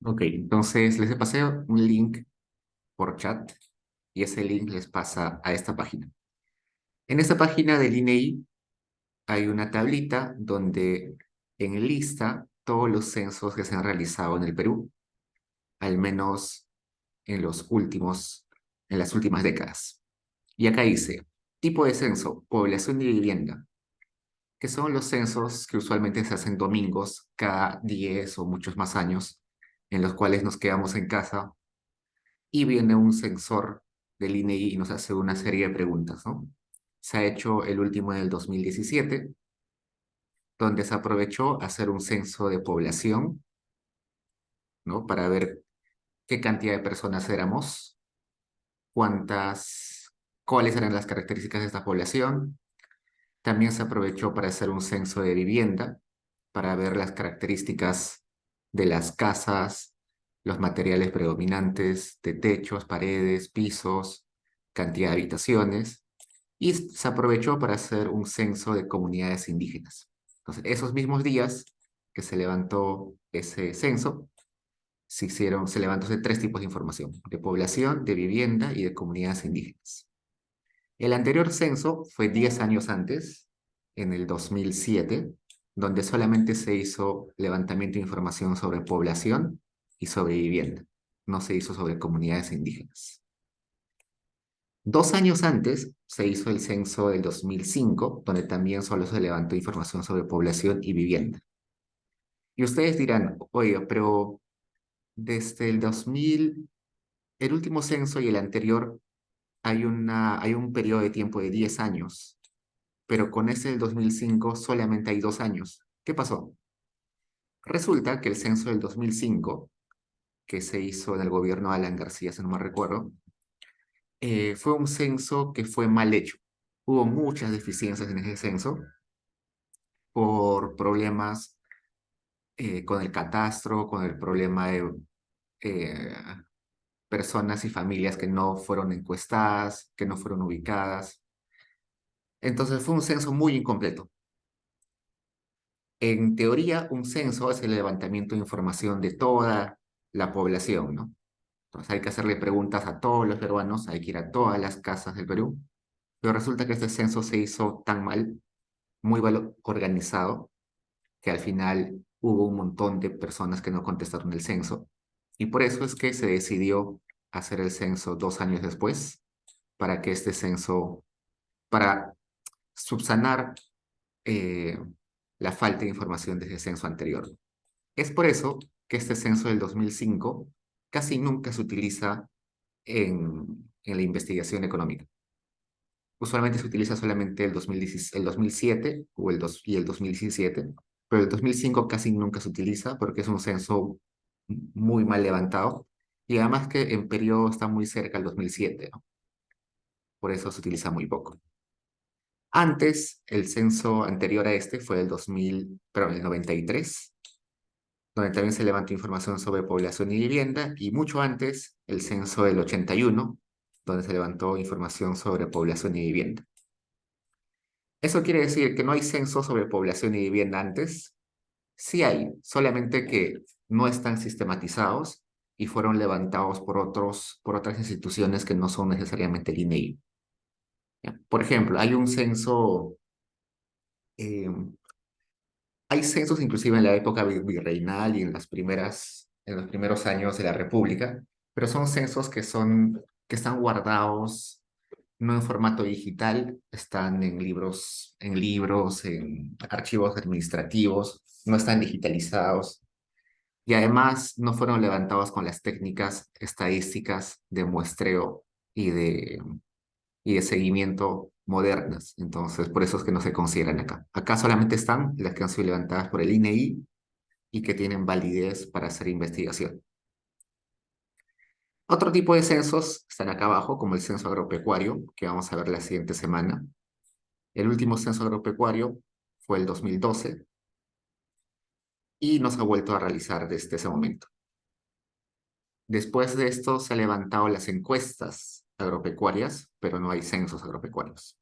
Ok, entonces les pasé un link por chat y ese link les pasa a esta página. En esta página del INEI hay una tablita donde enlista todos los censos que se han realizado en el Perú, al menos en en las últimas décadas. Y acá dice, tipo de censo, población y vivienda, que son los censos que usualmente se hacen domingos cada 10 o muchos más años, en los cuales nos quedamos en casa y viene un censor del INEI y nos hace una serie de preguntas, ¿no? Se ha hecho el último en el 2017, donde se aprovechó hacer un censo de población, ¿no? Para ver qué cantidad de personas éramos, cuántas, cuáles eran las características de esta población. También se aprovechó para hacer un censo de vivienda, para ver las características de las casas, los materiales predominantes de techos, paredes, pisos, cantidad de habitaciones, y se aprovechó para hacer un censo de comunidades indígenas. Entonces, esos mismos días que se levantó ese censo, se levantó de tres tipos de información: de población, de vivienda y de comunidades indígenas. El anterior censo fue 10 años antes, en el 2007, donde solamente se hizo levantamiento de información sobre población y sobre vivienda. No se hizo sobre comunidades indígenas. 2 años antes se hizo el censo del 2005, donde también solo se levantó información sobre población y vivienda. Y ustedes dirán, oye, pero desde el 2000, el último censo y el anterior, hay un periodo de tiempo de 10 años, pero con ese del 2005 solamente hay 2 años. ¿Qué pasó? Resulta que el censo del 2005, que se hizo en el gobierno de Alan García, si no me recuerdo, fue un censo que fue mal hecho. Hubo muchas deficiencias en ese censo por problemas con el catastro, con el problema de eh, personas y familias que no fueron encuestadas, que no fueron ubicadas. Entonces fue un censo muy incompleto. En teoría, un censo es el levantamiento de información de toda la población, ¿no? Entonces hay que hacerle preguntas a todos los peruanos, hay que ir a todas las casas del Perú, pero resulta que este censo se hizo tan mal, muy mal organizado, que al final hubo un montón de personas que no contestaron el censo, y por eso es que se decidió hacer el censo 2 años después, para que este censo, para subsanar eh, la falta de información de ese censo anterior. Es por eso que este censo del 2005 casi nunca se utiliza en la investigación económica. Usualmente se utiliza solamente el 2017, el 2007 o y el 2017, pero el 2005 casi nunca se utiliza porque es un censo muy mal levantado y además que en periodo está muy cerca al 2007, ¿no? Por eso se utiliza muy poco. Antes, el censo anterior a este fue el 2000, perdón, el 93, donde también se levantó información sobre población y vivienda, y mucho antes el censo del 81, donde se levantó información sobre población y vivienda. ¿Eso quiere decir que no hay censo sobre población y vivienda antes? Sí hay, solamente que no están sistematizados y fueron levantados por otras instituciones que no son necesariamente el INEI. ¿Ya? Por ejemplo, eh, hay censos inclusive en la época virreinal y en los primeros años de la República, pero son censos que están guardados no en formato digital, están en archivos administrativos, no están digitalizados y además no fueron levantados con las técnicas estadísticas de muestreo y y de seguimiento modernas. Entonces, por eso es que no se consideran acá. Acá solamente están las que han sido levantadas por el INEI y que tienen validez para hacer investigación. Otro tipo de censos están acá abajo, como el censo agropecuario, que vamos a ver la siguiente semana. El último censo agropecuario fue el 2012 y no se ha vuelto a realizar desde ese momento. Después de esto se han levantado las encuestas agropecuarias, pero no hay censos agropecuarios.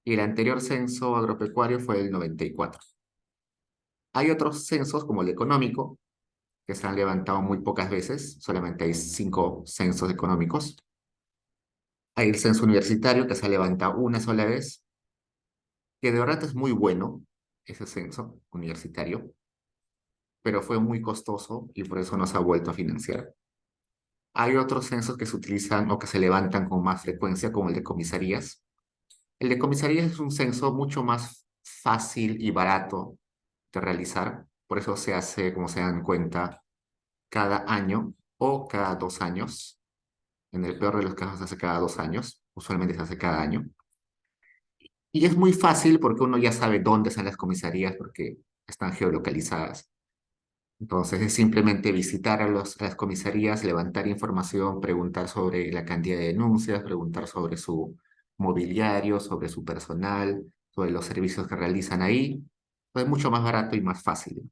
Y el anterior censo agropecuario fue el 94. Hay otros censos, como el económico, que se han levantado muy pocas veces, solamente hay 5 censos económicos. Hay el censo universitario que se ha levantado una sola vez, que de verdad es muy bueno, ese censo universitario, pero fue muy costoso y por eso no se ha vuelto a financiar. Hay otros censos que se utilizan o que se levantan con más frecuencia, como el de comisarías. El de comisarías es un censo mucho más fácil y barato de realizar, por eso se hace, como se dan cuenta, cada año o cada 2 años. En el peor de los casos se hace cada 2 años, usualmente se hace cada año. Y es muy fácil porque uno ya sabe dónde están las comisarías porque están geolocalizadas. Entonces es simplemente visitar a las comisarías, levantar información, preguntar sobre la cantidad de denuncias, preguntar sobre su mobiliario, sobre su personal, sobre los servicios que realizan ahí. Es mucho más barato y más fácil.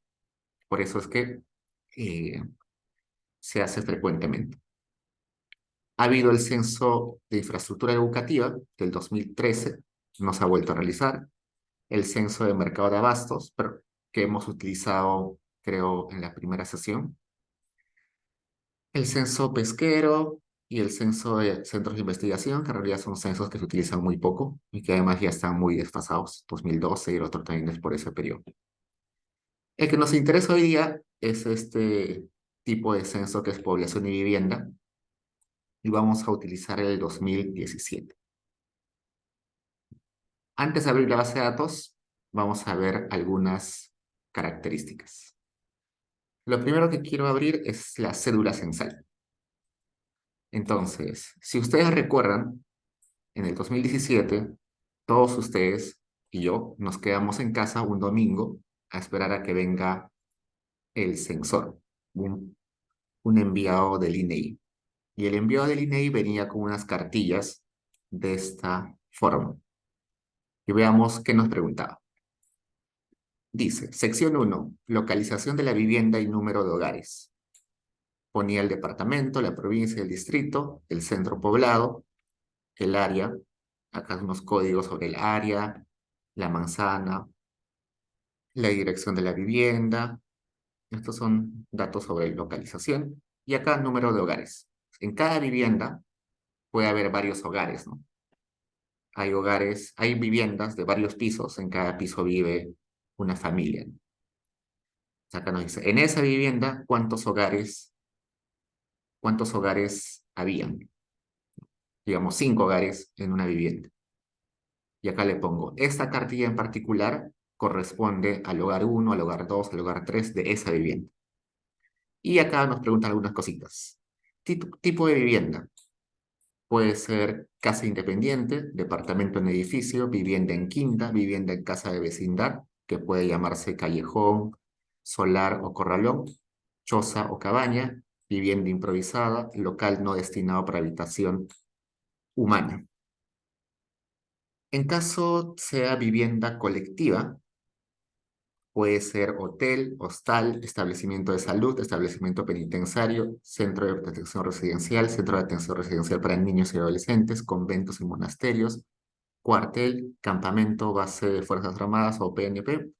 Por eso es que eh, se hace frecuentemente. Ha habido el censo de infraestructura educativa del 2013, no se ha vuelto a realizar. El censo de mercado de abastos, pero que hemos utilizado, creo, en la primera sesión. El censo pesquero y el censo de centros de investigación, que en realidad son censos que se utilizan muy poco y que además ya están muy desfasados, 2012 y el otro también es por ese periodo. El que nos interesa hoy día es este tipo de censo que es población y vivienda y vamos a utilizar el 2017. Antes de abrir la base de datos, vamos a ver algunas características. Lo primero que quiero abrir es la cédula censal. Entonces, si ustedes recuerdan, en el 2017, todos ustedes y yo nos quedamos en casa un domingo a esperar a que venga el censor, un, un enviado del INEI. Y el enviado del INEI venía con unas cartillas de esta forma. Y veamos qué nos preguntaba. Dice, sección 1, localización de la vivienda y número de hogares. Ponía el departamento, la provincia, el distrito, el centro poblado, el área, acá unos códigos sobre el área, la manzana, la dirección de la vivienda. Estos son datos sobre localización. Y acá número de hogares. En cada vivienda puede haber varios hogares, ¿no? Hay hogares, hay viviendas de varios pisos, en cada piso vive una familia. Acá nos dice, en esa vivienda, cuántos hogares habían? Digamos, 5 hogares en una vivienda. Y acá le pongo, esta cartilla en particular corresponde al hogar 1, al hogar 2, al hogar 3 de esa vivienda. Y acá nos preguntan algunas cositas. Tipo de vivienda. Puede ser casa independiente, departamento en edificio, vivienda en quinta, vivienda en casa de vecindad, que puede llamarse callejón, solar o corralón, choza o cabaña, vivienda improvisada, local no destinado para habitación humana. En caso sea vivienda colectiva, puede ser hotel, hostal, establecimiento de salud, establecimiento penitenciario, centro de protección residencial, centro de atención residencial para niños y adolescentes, conventos y monasterios, cuartel, campamento, base de Fuerzas Armadas o PNP,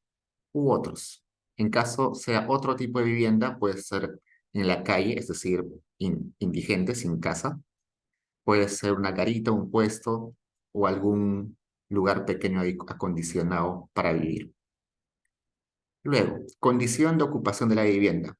u otros. En caso sea otro tipo de vivienda, puede ser en la calle, es decir, indigente, sin casa, puede ser una garita, un puesto o algún lugar pequeño acondicionado para vivir. Luego, condición de ocupación de la vivienda.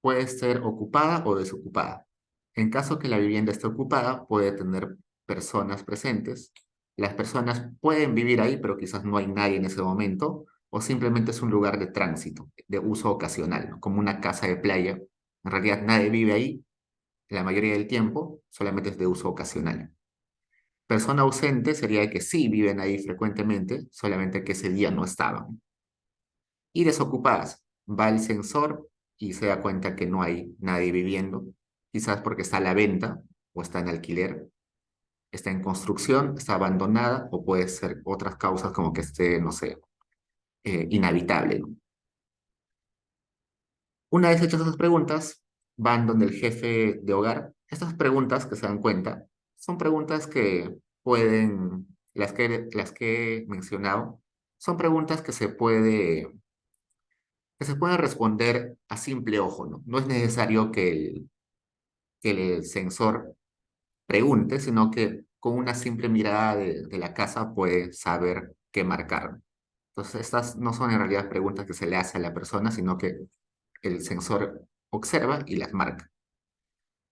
Puede ser ocupada o desocupada. En caso que la vivienda esté ocupada, puede tener personas presentes. Las personas pueden vivir ahí, pero quizás no hay nadie en ese momento, o simplemente es un lugar de tránsito, de uso ocasional, ¿no? Como una casa de playa. En realidad nadie vive ahí la mayoría del tiempo, solamente es de uso ocasional. Persona ausente sería que sí viven ahí frecuentemente, solamente que ese día no estaban. Y desocupadas. Va el sensor y se da cuenta que no hay nadie viviendo, quizás porque está a la venta o está en alquiler, está en construcción, está abandonada o puede ser otras causas como que esté, no sé, inhabitable, ¿no? Una vez hechas esas preguntas, van donde el jefe de hogar. Estas preguntas que se dan cuenta son preguntas que pueden, las que he mencionado, son preguntas que que se puede responder a simple ojo, ¿no? No es necesario que el sensor pregunte, sino que con una simple mirada de la casa puede saber qué marcar. Entonces, estas no son en realidad preguntas que se le hace a la persona, sino que el sensor observa y las marca.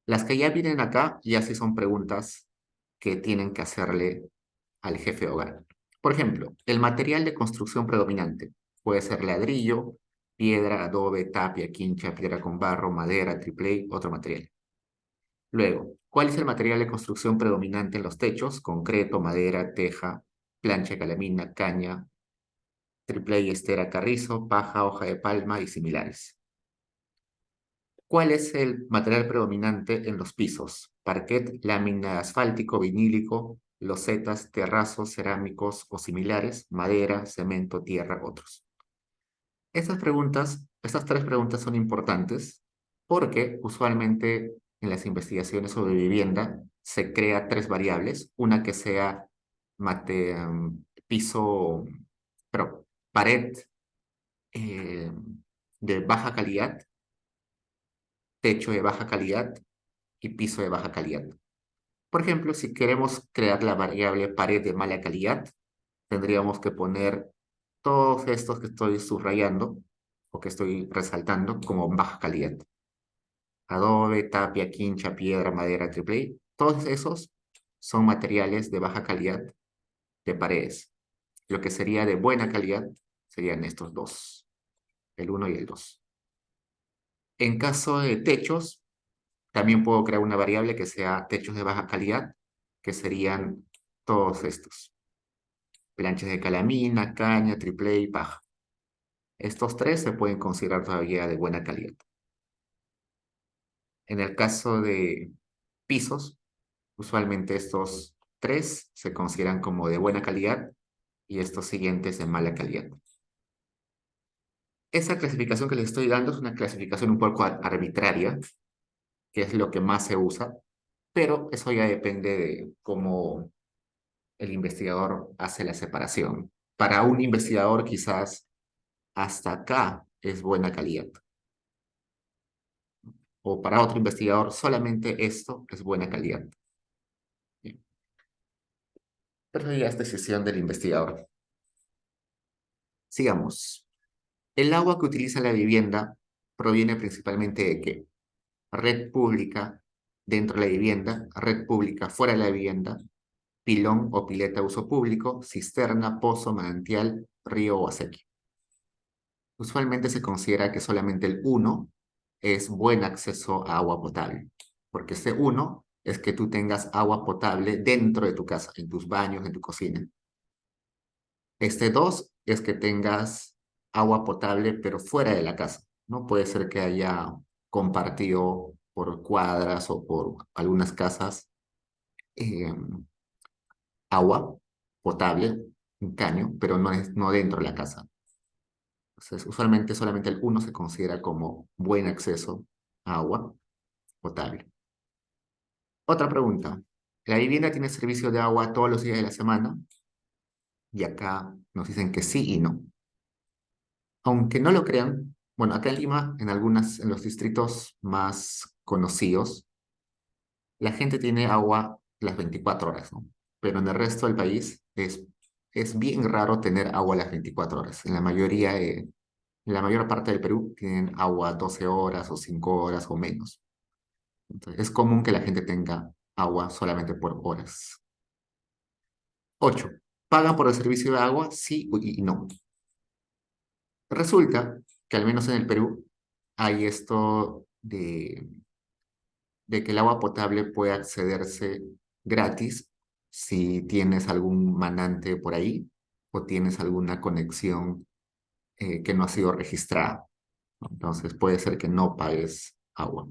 Las que ya vienen acá ya sí son preguntas que tienen que hacerle al jefe de hogar. Por ejemplo, el material de construcción predominante puede ser ladrillo, piedra, adobe, tapia, quincha, piedra con barro, madera, triple A, otro material. Luego, ¿cuál es el material de construcción predominante en los techos? Concreto, madera, teja, plancha, calamina, caña, triple A, estera, carrizo, paja, hoja de palma y similares. ¿Cuál es el material predominante en los pisos? Parquet, lámina asfáltico, vinílico, losetas, terrazos, cerámicos o similares, madera, cemento, tierra, otros. Estas tres preguntas son importantes porque usualmente en las investigaciones sobre vivienda se crea tres variables, una que sea piso, pero pared eh, de baja calidad, techo de baja calidad y piso de baja calidad. Por ejemplo, si queremos crear la variable pared de mala calidad, tendríamos que poner todos estos que estoy subrayando o que estoy resaltando como baja calidad. Adobe, tapia, quincha, piedra, madera, triple A. Todos esos son materiales de baja calidad de paredes. Lo que sería de buena calidad serían estos dos, el uno y el 2. En caso de techos, también puedo crear una variable que sea techos de baja calidad, que serían todos estos. Planchas de calamina, caña, triple A y paja. Estos tres se pueden considerar todavía de buena calidad. En el caso de pisos, usualmente estos tres se consideran como de buena calidad y estos siguientes de mala calidad. Esa clasificación que les estoy dando es una clasificación un poco arbitraria, que es lo que más se usa, pero eso ya depende de cómo el investigador hace la separación. Para un investigador quizás hasta acá es buena calidad, o para otro investigador solamente esto es buena calidad. Pero ya es decisión del investigador. Sigamos. El agua que utiliza la vivienda proviene principalmente de ¿qué? Red pública dentro de la vivienda, red pública fuera de la vivienda, pilón o pileta de uso público, cisterna, pozo, manantial, río o acequia. Usualmente se considera que solamente el uno es buen acceso a agua potable, porque ese uno es que tú tengas agua potable dentro de tu casa, en tus baños, en tu cocina. Este 2 es que tengas agua potable, pero fuera de la casa, ¿no? Puede ser que haya compartido por cuadras o por algunas casas eh, agua potable, un caño, pero no dentro de la casa. Entonces, usualmente solamente el uno se considera como buen acceso a agua potable. Otra pregunta. ¿La vivienda tiene servicio de agua todos los días de la semana? Y acá nos dicen que sí y no. Aunque no lo crean, bueno, acá en Lima, en los distritos más conocidos, la gente tiene agua las 24 horas, ¿no? Pero en el resto del país es bien raro tener agua las 24 horas. En la mayor parte del Perú tienen agua 12 horas o 5 horas o menos. Entonces, es común que la gente tenga agua solamente por horas. 8. ¿Pagan por el servicio de agua? Sí y no. Resulta que al menos en el Perú hay esto de que el agua potable puede accederse gratis si tienes algún manante por ahí o tienes alguna conexión que no ha sido registrada, ¿no? Entonces puede ser que no pagues agua.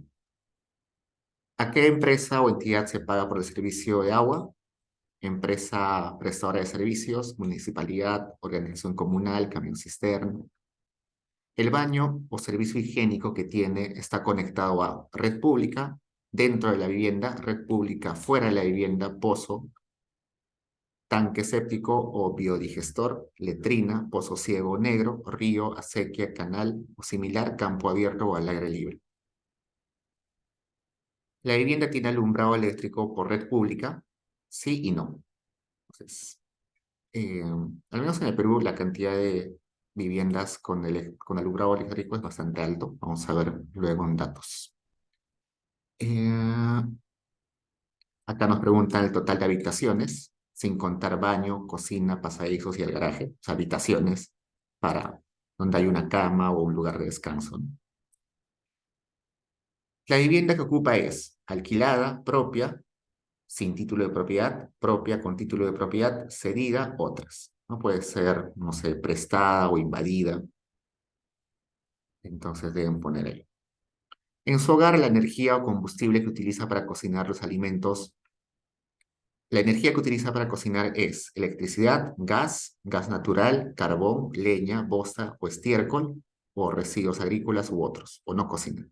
¿A qué empresa o entidad se paga por el servicio de agua? Empresa prestadora de servicios, municipalidad, organización comunal, camión cisterna. El baño o servicio higiénico que tiene está conectado a red pública dentro de la vivienda, red pública fuera de la vivienda, pozo, tanque séptico o biodigestor, letrina, pozo ciego o negro, río, acequia, canal o similar, campo abierto o al aire libre. La vivienda tiene alumbrado eléctrico por red pública, sí y no. Entonces, al menos en el Perú la cantidad de viviendas con alumbrado eléctrico es bastante alto. Vamos a ver luego en datos. Eh, Acá nos preguntan el total de habitaciones, sin contar baño, cocina, pasadizos y el garaje. O sea, habitaciones para donde hay una cama o un lugar de descanso, ¿no? La vivienda que ocupa es alquilada, propia, sin título de propiedad, propia con título de propiedad, cedida, otras. No puede ser, no sé, prestada o invadida. Entonces deben poner ahí. En su hogar, la energía o combustible que utiliza para cocinar los alimentos, la energía que utiliza para cocinar es electricidad, gas natural, carbón, leña, bosta o estiércol, o residuos agrícolas u otros, o no cocina.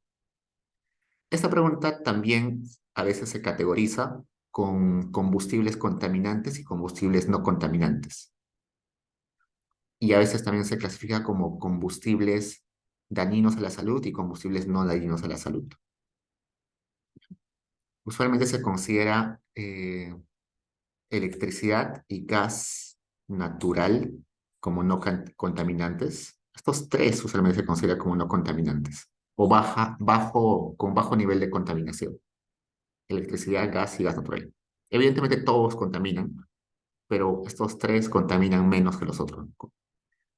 Esta pregunta también a veces se categoriza con combustibles contaminantes y combustibles no contaminantes. Y a veces también se clasifica como combustibles dañinos a la salud y combustibles no dañinos a la salud. Usualmente se considera electricidad y gas natural como no contaminantes. Estos tres usualmente se consideran como no contaminantes o con bajo nivel de contaminación. Electricidad, gas y gas natural. Evidentemente todos contaminan, pero estos tres contaminan menos que los otros.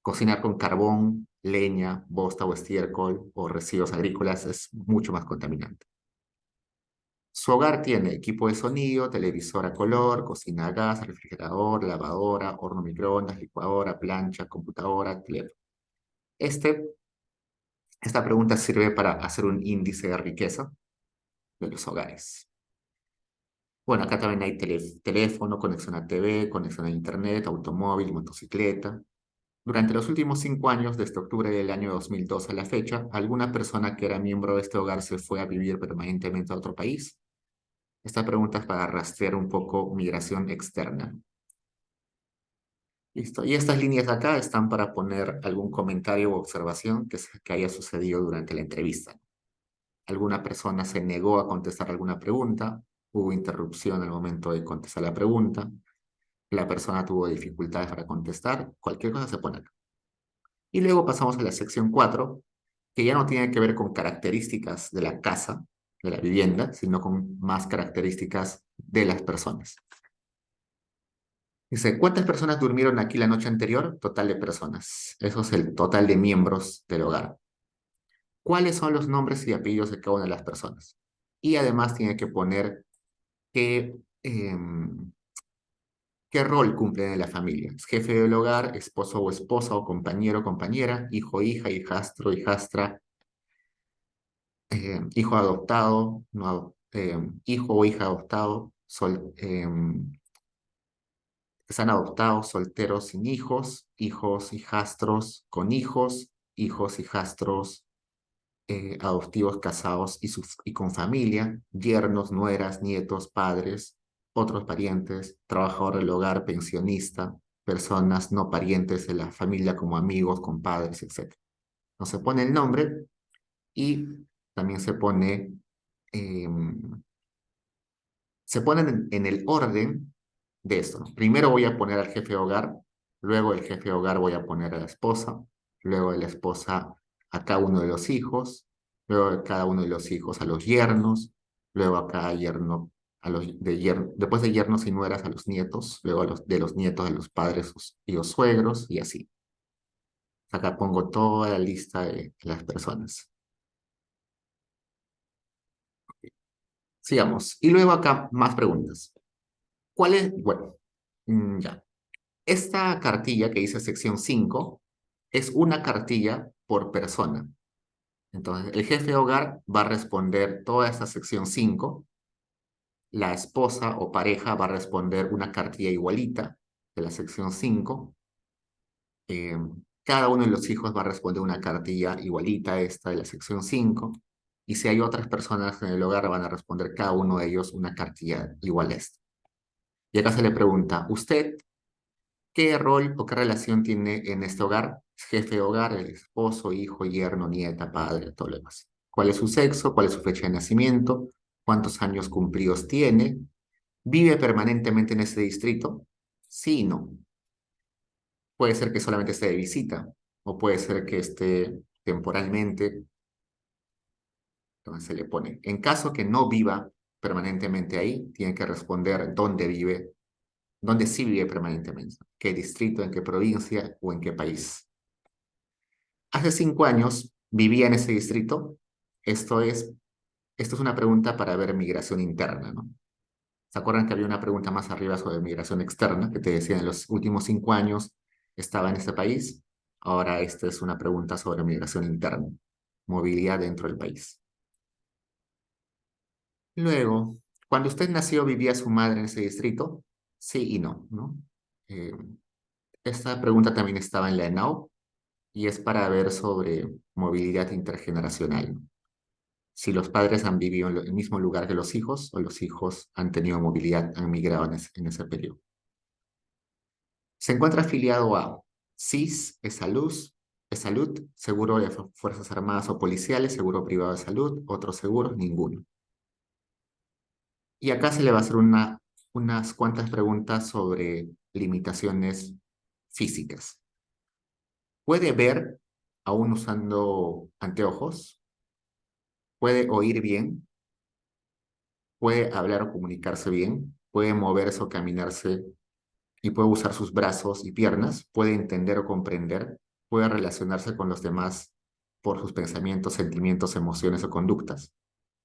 Cocinar con carbón, leña, bosta o estiércol o residuos agrícolas es mucho más contaminante. Su hogar tiene equipo de sonido, televisor a color, cocina a gas, refrigerador, lavadora, horno microondas, licuadora, plancha, computadora, teléfono. Esta pregunta sirve para hacer un índice de riqueza de los hogares. Bueno, acá también hay teléfono, conexión a TV, conexión a internet, automóvil, motocicleta. Durante los últimos 5 años, desde octubre del año 2002 a la fecha, ¿alguna persona que era miembro de este hogar se fue a vivir permanentemente a otro país? Esta pregunta es para rastrear un poco migración externa. Listo. Y estas líneas de acá están para poner algún comentario o observación que haya sucedido durante la entrevista. Alguna persona se negó a contestar alguna pregunta, hubo interrupción al momento de contestar la pregunta, la persona tuvo dificultades para contestar, cualquier cosa se pone acá. Y luego pasamos a la sección 4, que ya no tiene que ver con características de la casa, de la vivienda, sino con más características de las personas. Dice, ¿cuántas personas durmieron aquí la noche anterior? Total de personas. Eso es el total de miembros del hogar. ¿Cuáles son los nombres y apellidos de cada una de las personas? Y además tiene que poner qué, qué rol cumplen en la familia. ¿Es jefe del hogar, esposo o esposa o compañero o compañera, hijo, hija, hijastro, hijastra, hijo adoptado, hijo o hija adoptado, están adoptados, solteros sin hijos, hijos, hijastros con hijos, hijastros adoptivos casados y con familia, yernos, nueras, nietos, padres, otros parientes, trabajador del hogar, pensionista, personas no parientes de la familia como amigos, compadres, etc. No se pone el nombre y también em, se ponen en el orden de esto, ¿no? Primero voy a poner al jefe de hogar, luego del jefe de hogar voy a poner a la esposa, luego de la esposa a cada uno de los hijos, luego de cada uno de los hijos a los yernos, luego a cada yerno, después de yernos y nueras a los nietos, luego de los nietos a los padres y los suegros y así. Acá pongo toda la lista de las personas. Sigamos. Y luego acá más preguntas. ¿Cuál es? Bueno, ya. Esta cartilla que dice sección 5 es una cartilla por persona. Entonces, el jefe de hogar va a responder toda esta sección 5. La esposa o pareja va a responder una cartilla igualita de la sección 5. Eh, Cada uno de los hijos va a responder una cartilla igualita a esta de la sección 5. Y si hay otras personas en el hogar, van a responder cada uno de ellos una cartilla igual a esta. Y acá se le pregunta, ¿usted ¿Qué rol o qué relación tiene en este hogar? Es jefe de hogar, el esposo, hijo, yerno, nieta, padre, todo lo demás. ¿Cuál es su sexo? ¿Cuál es su fecha de nacimiento? ¿Cuántos años cumplidos tiene? ¿Vive permanentemente en ese distrito? Sí y no. Puede ser que solamente esté de visita o puede ser que esté temporalmente. Entonces se le pone, en caso que no viva permanentemente ahí, tiene que responder dónde vive, dónde sí vive permanentemente, qué distrito, en qué provincia o en qué país. Hace 5 años vivía en ese distrito. Esto es, esto es una pregunta para ver migración interna, ¿no? ¿Se acuerdan que había una pregunta más arriba sobre migración externa que te decía en los últimos 5 años estaba en este país? Ahora esta es una pregunta sobre migración interna, movilidad dentro del país. Luego, cuando usted nació, ¿vivía su madre en ese distrito? Sí y no, ¿no? Eh, Esta pregunta también estaba en la ENAU y es para ver sobre movilidad intergeneracional, ¿no? Si los padres han vivido en el mismo lugar que los hijos o los hijos han tenido movilidad, han migrado en ese periodo. Se encuentra afiliado a SIS, salud, seguro de Fuerzas Armadas o Policiales, seguro privado de salud, otros seguros, ninguno. Y acá se le va a hacer unas cuantas preguntas sobre limitaciones físicas. ¿Puede ver aún usando anteojos? ¿Puede oír bien? ¿Puede hablar o comunicarse bien? ¿Puede moverse o caminarse y puede usar sus brazos y piernas? ¿Puede entender o comprender? ¿Puede relacionarse con los demás por sus pensamientos, sentimientos, emociones o conductas?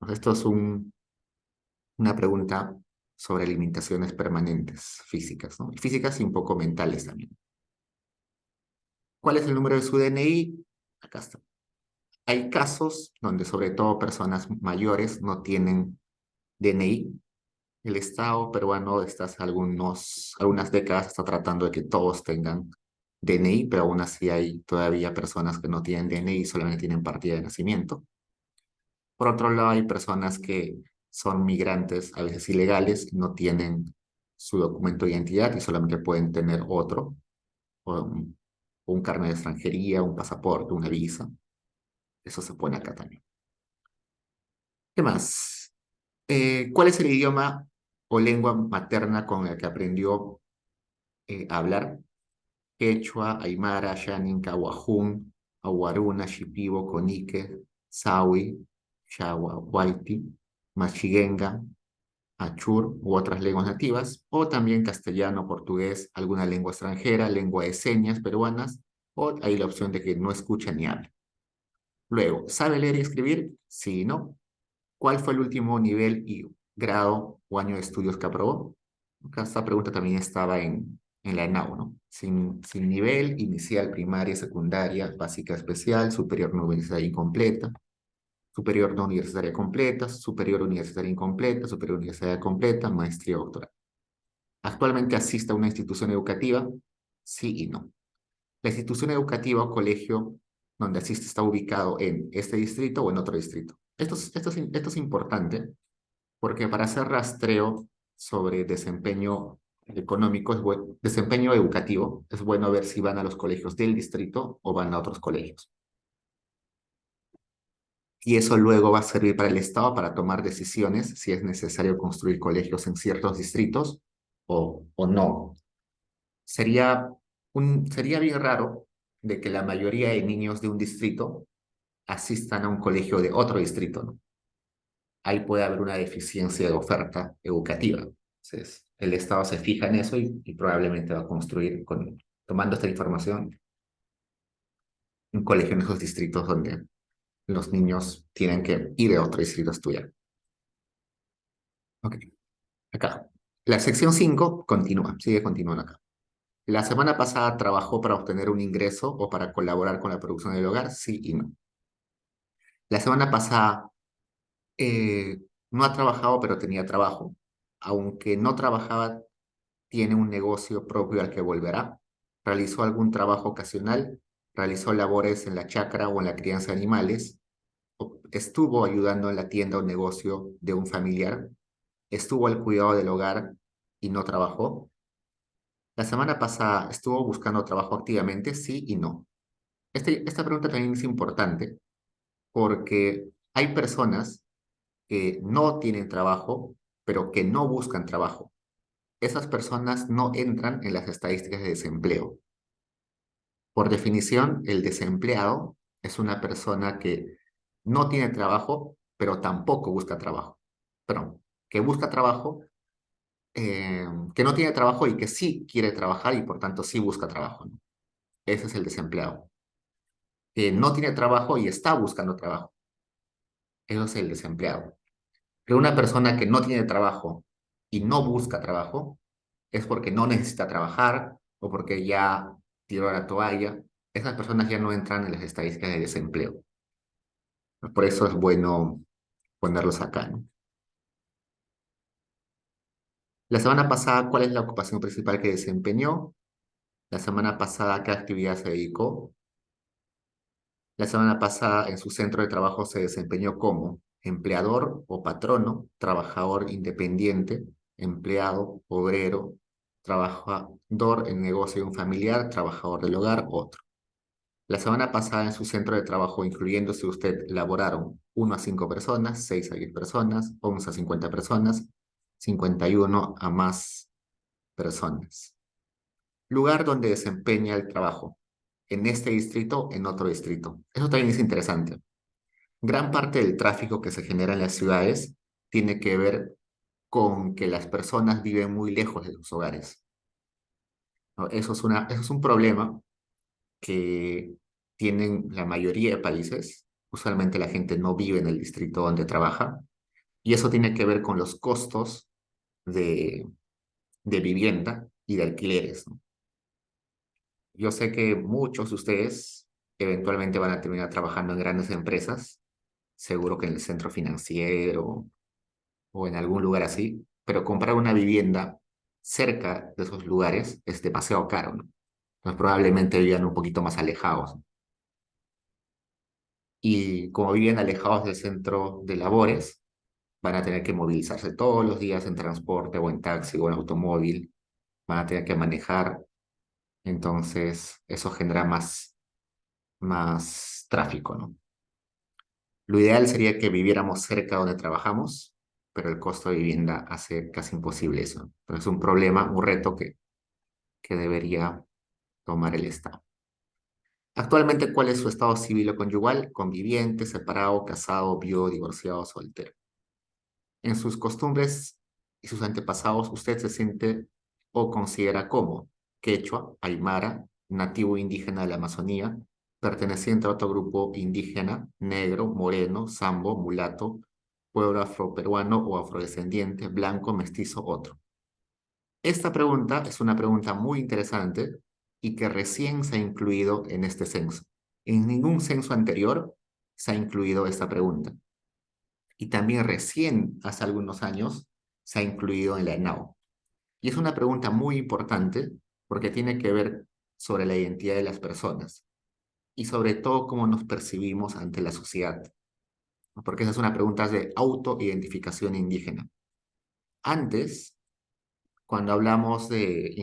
Esto es una pregunta sobre limitaciones permanentes físicas, ¿no? Y físicas y un poco mentales también. ¿Cuál es el número de su DNI? Acá está. Hay casos donde sobre todo personas mayores no tienen DNI. El Estado peruano desde hace algunas décadas está tratando de que todos tengan DNI, pero aún así hay todavía personas que no tienen DNI y solamente tienen partida de nacimiento. Por otro lado, hay personas que son migrantes, a veces ilegales, no tienen su documento de identidad y solamente pueden tener otro, o un carnet de extranjería, un pasaporte, una visa. Eso se pone acá también. ¿Qué más? ¿Cuál es el idioma o lengua materna con la que aprendió a hablar? Quechua, Aymara, Xanin, Wajún, Awaruna, Shipibo, Conique, Sawi, Xahuahuaiti, Machiguenga, Achur u otras lenguas nativas, o también castellano, portugués, alguna lengua extranjera, lengua de señas peruanas, o hay la opción de que no escucha ni habla. Luego, ¿sabe leer y escribir? Sí y no. ¿Cuál fue el último nivel y grado o año de estudios que aprobó? Acá esta pregunta también estaba en la ENAU, ¿no? Sin nivel, inicial, primaria, secundaria, básica especial, superior no universitaria incompleta, superior no universitaria completa, superior universitaria incompleta, superior universitaria completa, maestría o doctorado. ¿Actualmente asiste a una institución educativa? Sí y no. La institución educativa o colegio donde asiste está ubicado en este distrito o en otro distrito. Esto es importante porque para hacer rastreo sobre desempeño económico, desempeño educativo, es bueno ver si van a los colegios del distrito o van a otros colegios. Y eso luego va a servir para el Estado para tomar decisiones si es necesario construir colegios en ciertos distritos o no. Sería bien raro de que la mayoría de niños de un distrito asistan a un colegio de otro distrito, ¿no? Ahí puede haber una deficiencia de oferta educativa. Entonces, el Estado se fija en eso y probablemente va a construir, tomando esta información, un colegio en esos distritos donde los niños tienen que ir a otro distrito a estudiar. Ok, acá. La sección 5 continúa, sigue continuando acá. La semana pasada trabajó para obtener un ingreso o para colaborar con la producción del hogar, sí y no. La semana pasada eh, no ha trabajado, pero tenía trabajo. Aunque no trabajaba, tiene un negocio propio al que volverá. Realizó algún trabajo ocasional, realizó labores en la chacra o en la crianza de animales, estuvo ayudando en la tienda o negocio de un familiar, estuvo al cuidado del hogar y no trabajó. La semana pasada estuvo buscando trabajo activamente, sí y no. Esta pregunta también es importante porque hay personas que no tienen trabajo, pero que no buscan trabajo. Esas personas no entran en las estadísticas de desempleo. Por definición, el desempleado es una persona que no tiene trabajo, pero tampoco busca trabajo. Perdón, que busca trabajo, que no tiene trabajo y que sí quiere trabajar y por tanto sí busca trabajo, ¿no? Ese es el desempleado. Que no tiene trabajo y está buscando trabajo. Eso es el desempleado. Pero una persona que no tiene trabajo y no busca trabajo es porque no necesita trabajar o porque ya tiró la toalla. Esas personas ya no entran en las estadísticas de desempleo. Por eso es bueno ponerlos acá, ¿no? La semana pasada, ¿cuál es la ocupación principal que desempeñó? La semana pasada, ¿qué actividad se dedicó? La semana pasada, en su centro de trabajo se desempeñó como empleador o patrono, trabajador independiente, empleado, obrero, trabajador en negocio de un familiar, trabajador del hogar, otro. La semana pasada en su centro de trabajo, incluyéndose usted, laboraron 1 a 5 personas, 6 a 10 personas, 11 a 50 personas, 51 a más personas. Lugar donde desempeña el trabajo. En este distrito, en otro distrito. Eso también es interesante. Gran parte del tráfico que se genera en las ciudades tiene que ver con que las personas viven muy lejos de sus hogares, ¿no? Eso es un problema que tienen la mayoría de países. Usualmente la gente no vive en el distrito donde trabaja y eso tiene que ver con los costos de, de vivienda y de alquileres, ¿no? Yo sé que muchos de ustedes eventualmente van a terminar trabajando en grandes empresas, seguro que en el centro financiero o en algún lugar así, pero comprar una vivienda cerca de esos lugares es demasiado caro, ¿no? Entonces probablemente vivan un poquito más alejados. Y como viven alejados del centro de labores, van a tener que movilizarse todos los días en transporte o en taxi o en automóvil, van a tener que manejar, entonces eso genera más tráfico, ¿no? Lo ideal sería que viviéramos cerca donde trabajamos, pero el costo de vivienda hace casi imposible eso. Entonces es un problema, un reto que debería tomar el Estado. Actualmente, ¿cuál es su estado civil o conyugal? Conviviente, separado, casado, viudo, divorciado, soltero. En sus costumbres y sus antepasados, usted se siente o considera como quechua, aymara, nativo indígena de la Amazonía, perteneciente a otro grupo indígena, negro, moreno, sambo, mulato, pueblo afroperuano o afrodescendiente, blanco, mestizo, otro. Esta pregunta es una pregunta muy interesante y que recién se ha incluido en este censo. En ningún censo anterior se ha incluido esta pregunta. Y también recién, hace algunos años, se ha incluido en la ENAO. Y es una pregunta muy importante porque tiene que ver sobre la identidad de las personas y sobre todo cómo nos percibimos ante la sociedad, ¿no? Porque esa es una pregunta de autoidentificación indígena. Antes, cuando hablamos de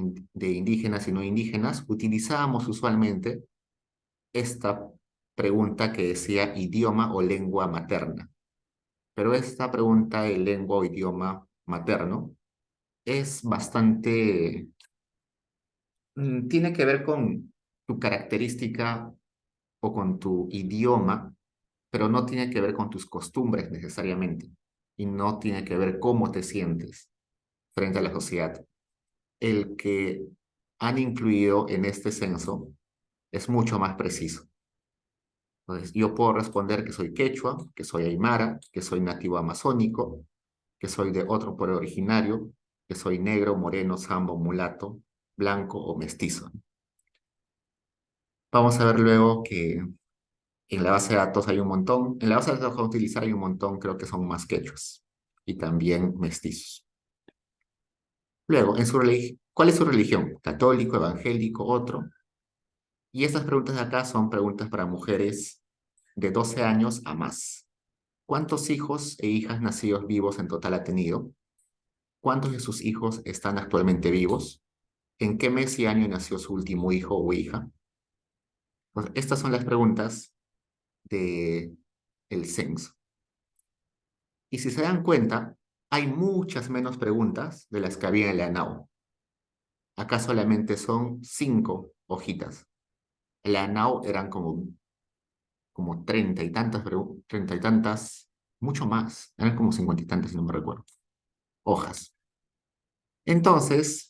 indígenas y no indígenas, utilizábamos usualmente esta pregunta que decía idioma o lengua materna. Pero esta pregunta de lengua o idioma materno es bastante, tiene que ver con tu característica o con tu idioma, pero no tiene que ver con tus costumbres necesariamente. Y no tiene que ver cómo te sientes frente a la sociedad. El que han incluido en este censo es mucho más preciso. Entonces, yo puedo responder que soy quechua, que soy aymara, que soy nativo amazónico, que soy de otro pueblo originario, que soy negro, moreno, sambo, mulato, blanco o mestizo. Vamos a ver luego que en la base de datos hay un montón, en la base de datos a utilizar hay un montón, creo que son más quechuas y también mestizos. Luego, ¿cuál es su religión? ¿Católico, evangélico, otro? Y estas preguntas de acá son preguntas para mujeres de 12 años a más. ¿Cuántos hijos e hijas nacidos vivos en total ha tenido? ¿Cuántos de sus hijos están actualmente vivos? ¿En qué mes y año nació su último hijo o hija? Pues estas son las preguntas de el censo. Y si se dan cuenta, hay muchas menos preguntas de las que había en la ANAU. Acá solamente son 5 hojitas. En la ANAU eran como 30 y tantas, mucho más. Eran como 50 y tantas, si no me recuerdo, hojas. Entonces,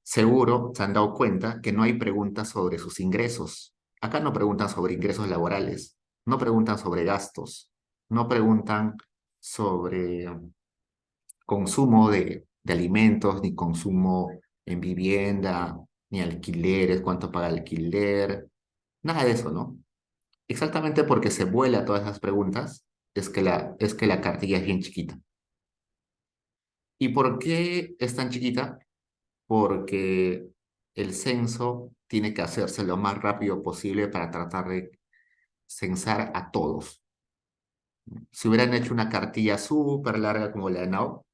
seguro se han dado cuenta que no hay preguntas sobre sus ingresos. Acá no preguntan sobre ingresos laborales, no preguntan sobre gastos, no preguntan sobre consumo de alimentos, ni consumo en vivienda, ni alquileres, cuánto paga el alquiler, nada de eso, ¿no? Exactamente porque se vuela todas esas preguntas, es que la cartilla es bien chiquita. ¿Y por qué es tan chiquita? Porque el censo tiene que hacerse lo más rápido posible para tratar de censar a todos. Si hubieran hecho una cartilla súper larga como la de Now,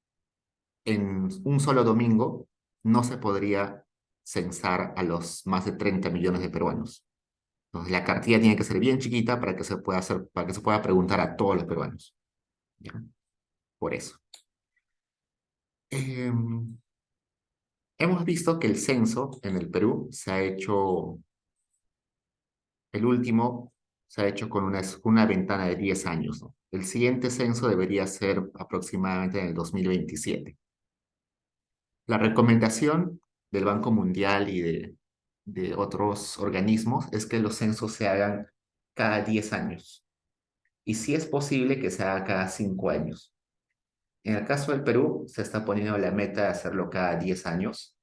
en un solo domingo no se podría censar a los más de 30 millones de peruanos. Entonces la cartilla tiene que ser bien chiquita para que se pueda hacer, para que se pueda preguntar a todos los peruanos. ¿Ya? Por eso. Em, Hemos visto que el censo en el Perú se ha hecho, el último se ha hecho con una ventana de 10 años, ¿no? El siguiente censo debería ser aproximadamente en el 2027. La recomendación del Banco Mundial y de otros organismos es que los censos se hagan cada 10 años. Y si es posible que se haga cada 5 años. En el caso del Perú, se está poniendo la meta de hacerlo cada 10 años,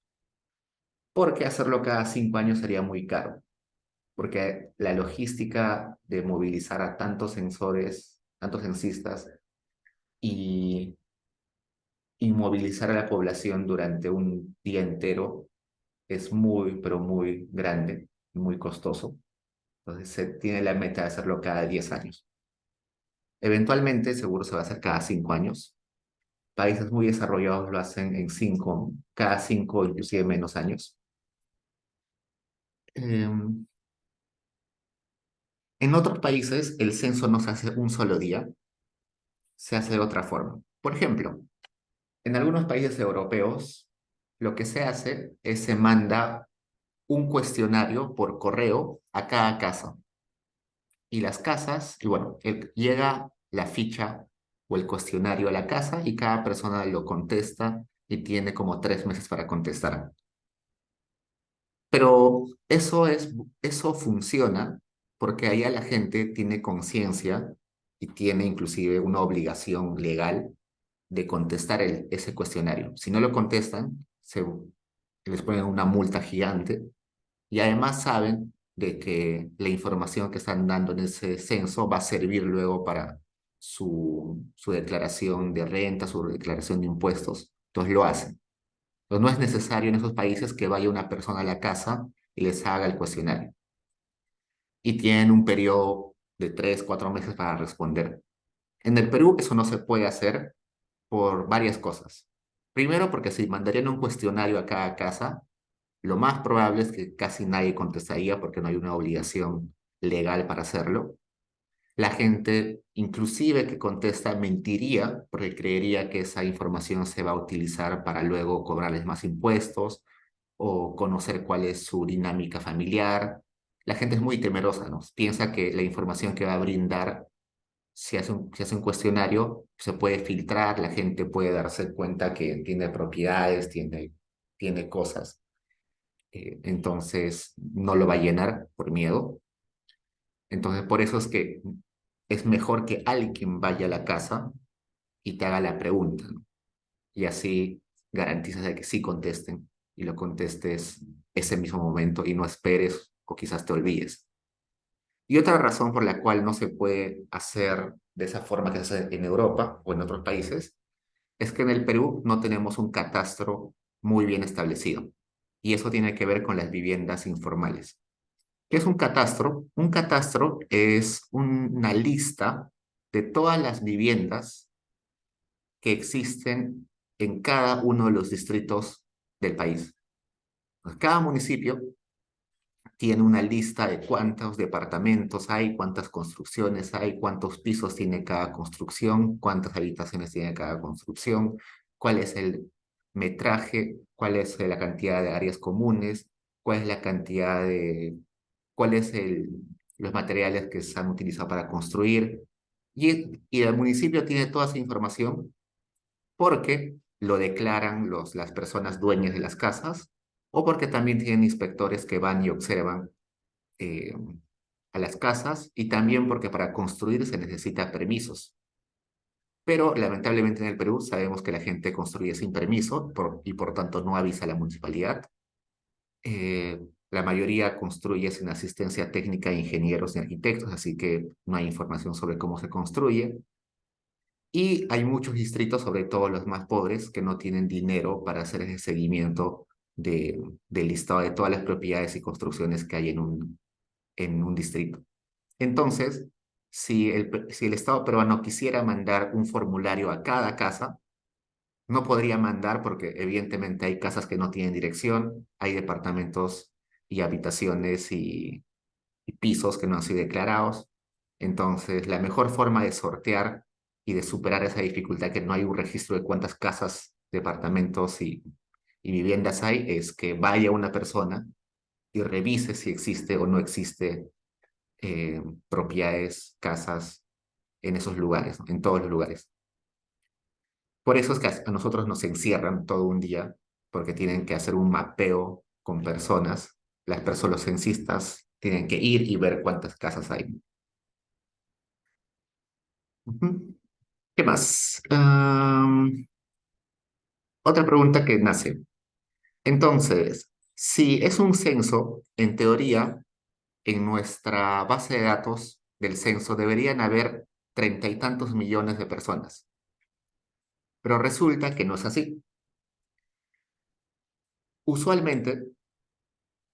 porque hacerlo cada 5 años sería muy caro, porque la logística de movilizar a tantos censores, tantos censistas y, y movilizar a la población durante un día entero es muy, pero muy grande, muy costoso. Entonces se tiene la meta de hacerlo cada 10 años. Eventualmente, seguro se va a hacer cada 5 años. Países muy desarrollados lo hacen en 5, cada 5, inclusive menos años. Em, en otros países, el censo no se hace un solo día, se hace de otra forma. Por ejemplo, en algunos países europeos, lo que se hace es se manda un cuestionario por correo a cada casa. Y las casas, y bueno, llega la ficha o el cuestionario a la casa y cada persona lo contesta y tiene como 3 meses para contestar. Pero eso funciona porque allá la gente tiene conciencia y tiene inclusive una obligación legal de contestar ese cuestionario. Si no lo contestan, les ponen una multa gigante y además saben de que la información que están dando en ese censo va a servir luego para su declaración de renta, su declaración de impuestos. Entonces lo hacen. Pero no es necesario en esos países que vaya una persona a la casa y les haga el cuestionario. Y tienen un periodo de 3, 4 meses para responder. En el Perú eso no se puede hacer por varias cosas. Primero, porque si mandarían un cuestionario a cada casa, lo más probable es que casi nadie contestaría porque no hay una obligación legal para hacerlo. La gente, inclusive que contesta, mentiría porque creería que esa información se va a utilizar para luego cobrarles más impuestos o conocer cuál es su dinámica familiar. La gente es muy temerosa, ¿no? Piensa que la información que va a brindar, si hace un cuestionario, se puede filtrar, la gente puede darse cuenta que tiene propiedades, tiene cosas. Entonces no lo va a llenar por miedo. Entonces por eso es que es mejor que alguien vaya a la casa y te haga la pregunta, ¿no? Y así garantizas de que sí contesten y lo contestes ese mismo momento y no esperes o quizás te olvides. Y otra razón por la cual no se puede hacer de esa forma que se hace en Europa o en otros países es que en el Perú no tenemos un catastro muy bien establecido. Y eso tiene que ver con las viviendas informales. ¿Qué es un catastro? Un catastro es una lista de todas las viviendas que existen en cada uno de los distritos del país. Pues cada municipio tiene una lista de cuántos departamentos hay, cuántas construcciones hay, cuántos pisos tiene cada construcción, cuántas habitaciones tiene cada construcción, cuál es el metraje, cuál es la cantidad de áreas comunes, cuál es la cantidad de, cuál es los materiales que se han utilizado para construir. Y el municipio tiene toda esa información porque lo declaran las personas dueñas de las casas o porque también tienen inspectores que van y observan eh, a las casas y también porque para construir se necesita permisos. Pero lamentablemente en el Perú sabemos que la gente construye sin permiso y por tanto no avisa a la municipalidad. La mayoría construye sin asistencia técnica de ingenieros y arquitectos, así que no hay información sobre cómo se construye. Y hay muchos distritos, sobre todo los más pobres, que no tienen dinero para hacer ese seguimiento del listado de todas las propiedades y construcciones que hay en un distrito. Entonces, si el Estado peruano quisiera mandar un formulario a cada casa, no podría mandar porque evidentemente hay casas que no tienen dirección, hay departamentos y habitaciones y pisos que no han sido declarados. Entonces, la mejor forma de sortear y de superar esa dificultad que no hay un registro de cuántas casas, departamentos y viviendas hay es que vaya una persona y revise si existe o no existe propiedades, casas en esos lugares, ¿no? En todos los lugares. Por eso es que a nosotros nos encierran todo un día, porque tienen que hacer un mapeo con personas. Las personas, los censistas, tienen que ir y ver cuántas casas hay. Ujú. ¿Qué más? Otra pregunta que nace. Entonces, si es un censo, en teoría, en nuestra base de datos del censo deberían haber 30 y tantos millones de personas. Pero resulta que no es así. Usualmente,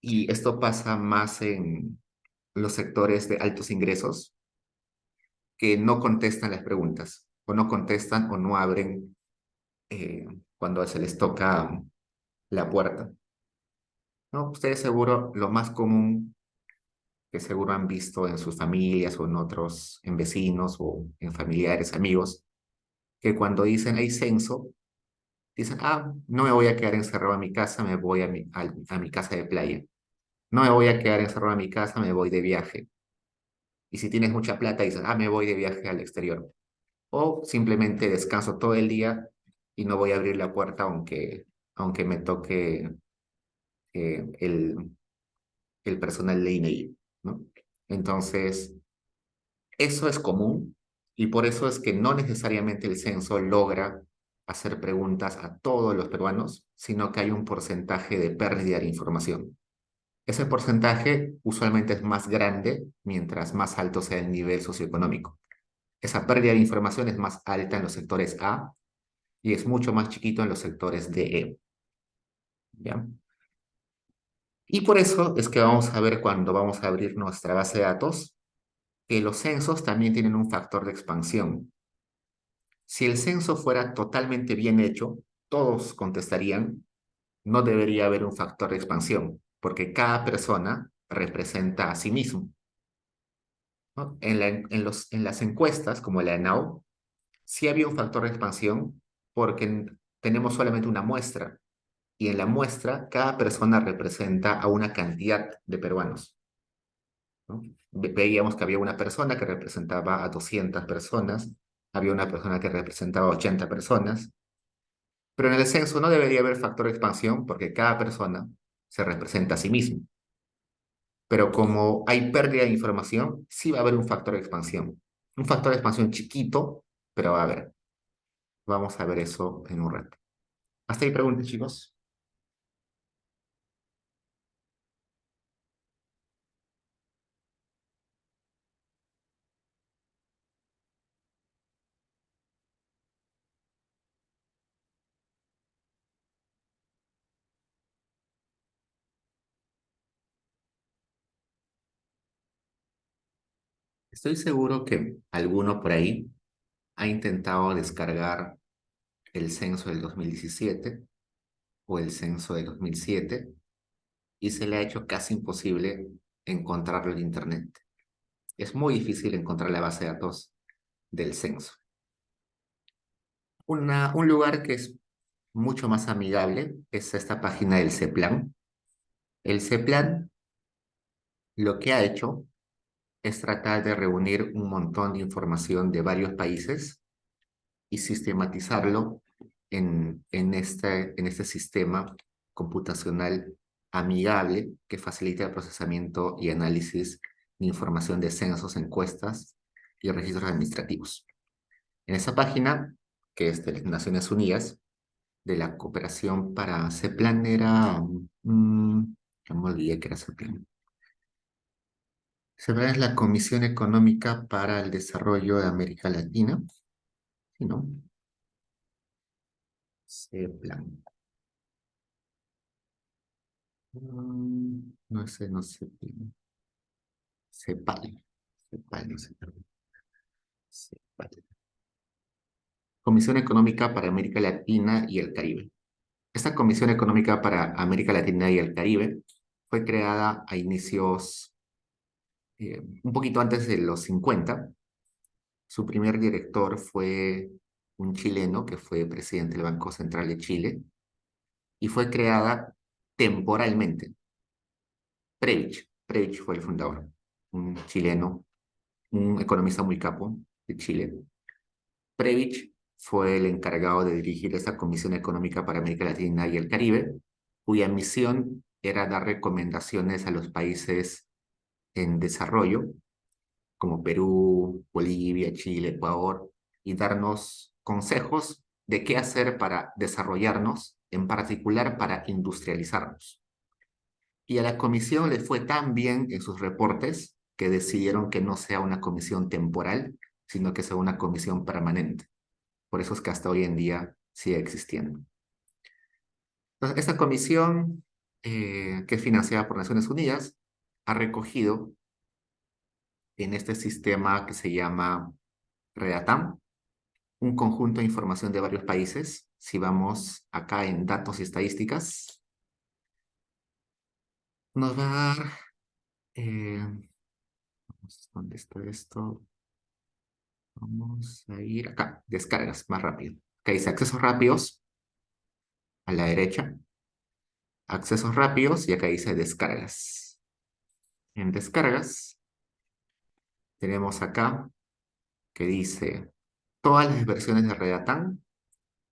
y esto pasa más en los sectores de altos ingresos, que no contestan las preguntas, o no contestan o no abren eh, cuando se les toca la puerta. ¿No? Ustedes seguro, lo más común que seguro han visto en sus familias o en otros, en vecinos o en familiares, amigos, que cuando dicen hay censo, dicen, ah, no me voy a quedar encerrado en mi casa, me voy a mi casa de playa. No me voy a quedar encerrado en mi casa, me voy de viaje. Y si tienes mucha plata, dices, ah, me voy de viaje al exterior. O simplemente descanso todo el día y no voy a abrir la puerta aunque me toque eh, el, el personal de INEI, ¿no? Entonces, eso es común y por eso es que no necesariamente el censo logra hacer preguntas a todos los peruanos, sino que hay un porcentaje de pérdida de información. Ese porcentaje usualmente es más grande mientras más alto sea el nivel socioeconómico. Esa pérdida de información es más alta en los sectores A y es mucho más chiquito en los sectores DE. ¿Ya? Y por eso es que vamos a ver cuando vamos a abrir nuestra base de datos que los censos también tienen un factor de expansión. Si el censo fuera totalmente bien hecho, todos contestarían, no debería haber un factor de expansión, porque cada persona representa a sí mismo. ¿No? En las encuestas, como la ENAU, sí había un factor de expansión porque tenemos solamente una muestra y en la muestra cada persona representa a una cantidad de peruanos. ¿No? Veíamos que había una persona que representaba a 200 personas, había una persona que representaba a 80 personas, pero en el censo no debería haber factor de expansión porque cada persona se representa a sí mismo. Pero como hay pérdida de información, sí va a haber un factor de expansión. Un factor de expansión chiquito, pero va a haber. Vamos a ver eso en un rato. Hasta ahí preguntas, chicos. Estoy seguro que alguno por ahí ha intentado descargar el censo del 2017 o el censo del 2007 y se le ha hecho casi imposible encontrarlo en Internet. Es muy difícil encontrar la base de datos del censo. Un lugar que es mucho más amigable es esta página del CEPLAN. El CEPLAN lo que ha hecho es tratar de reunir un montón de información de varios países y sistematizarlo en este sistema computacional amigable que facilita el procesamiento y análisis de información de censos, encuestas y registros administrativos. En esa página, que es de las Naciones Unidas, de la cooperación para CEPLAN era, ya me olvidé que era CEPLAN. CEPLAN es la Comisión Económica para el Desarrollo de América Latina, ¿sí, no? CEPLAN. No sé, no sé. CEPAL. CEPAL, no sé. CEPAL. Comisión Económica para América Latina y el Caribe. Esta Comisión Económica para América Latina y el Caribe fue creada a inicios, un poquito antes de los 50. Su primer director fue un chileno que fue presidente del Banco Central de Chile y fue creada temporalmente. Previch fue el fundador, un chileno, un economista muy capo de Chile. Previch fue el encargado de dirigir esta Comisión Económica para América Latina y el Caribe, cuya misión era dar recomendaciones a los países en desarrollo, como Perú, Bolivia, Chile, Ecuador, y darnos consejos de qué hacer para desarrollarnos, en particular para industrializarnos. Y a la comisión le fue tan bien en sus reportes que decidieron que no sea una comisión temporal, sino que sea una comisión permanente. Por eso es que hasta hoy en día sigue existiendo. Entonces, esta comisión, que es financiada por Naciones Unidas, ha recogido en este sistema que se llama REDATAM un conjunto de información de varios países. Si vamos acá en datos y estadísticas, nos va a dar, ¿dónde está esto? Vamos a ir acá, descargas, más rápido. Acá dice accesos rápidos, a la derecha, accesos rápidos, y acá dice descargas. En descargas tenemos acá que dice todas las versiones de Redatán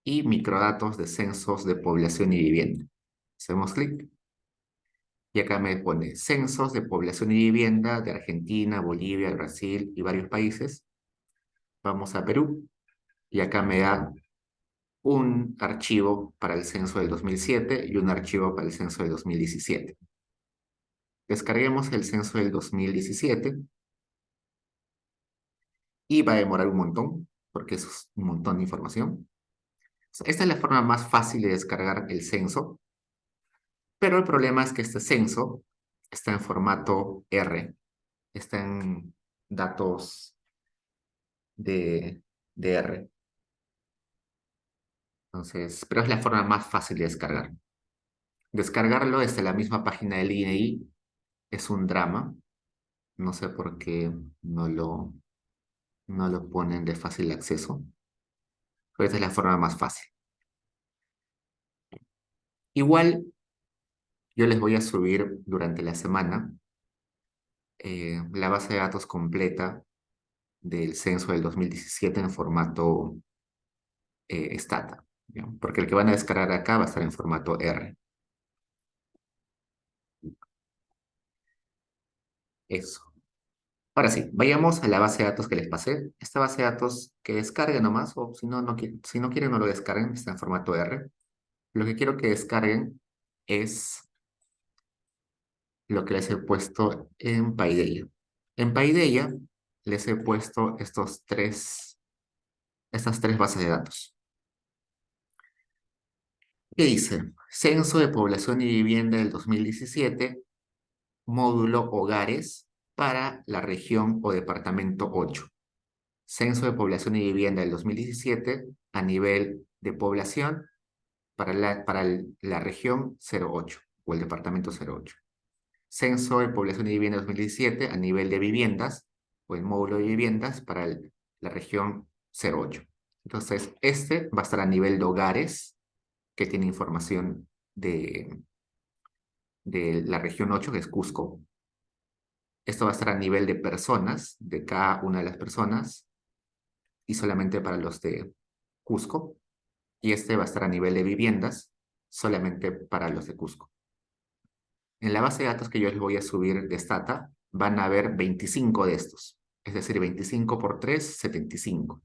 y microdatos de censos de población y vivienda. Hacemos clic y acá me pone censos de población y vivienda de Argentina, Bolivia, Brasil y varios países. Vamos a Perú y acá me da un archivo para el censo del 2007 y un archivo para el censo del 2017. Descarguemos el censo del 2017 y va a demorar un montón, porque eso es un montón de información. Esta es la forma más fácil de descargar el censo, pero el problema es que este censo está en formato R, está en datos de R. Entonces, pero es la forma más fácil de descargar. Descargarlo desde la misma página del INEI es un drama. No sé por qué no lo ponen de fácil acceso, pero esta es la forma más fácil. Igual, yo les voy a subir durante la semana la base de datos completa del censo del 2017 en formato Stata, ¿ya? Porque el que van a descargar acá va a estar en formato R. Eso. Ahora sí, vayamos a la base de datos que les pasé. Esta base de datos que descarguen nomás, o si no, si no quieren no lo descarguen, está en formato R. Lo que quiero que descarguen es lo que les he puesto en Paideia. En Paideia les he puesto estas tres bases de datos. ¿Qué dice? Censo de población y vivienda del 2017, módulo hogares para la región o departamento 8. Censo de población y vivienda del 2017 a nivel de población para la región 08. o el departamento 08. Censo de Población y Vivienda 2017 a nivel de viviendas o el módulo de viviendas para la región 08. Entonces, este va a estar a nivel de hogares, que tiene información de la región 8, que es Cusco. Esto va a estar a nivel de personas, de cada una de las personas, y solamente para los de Cusco. Y este va a estar a nivel de viviendas, solamente para los de Cusco. En la base de datos que yo les voy a subir de Stata, van a haber 25 de estos. Es decir, 25 por 3, 75.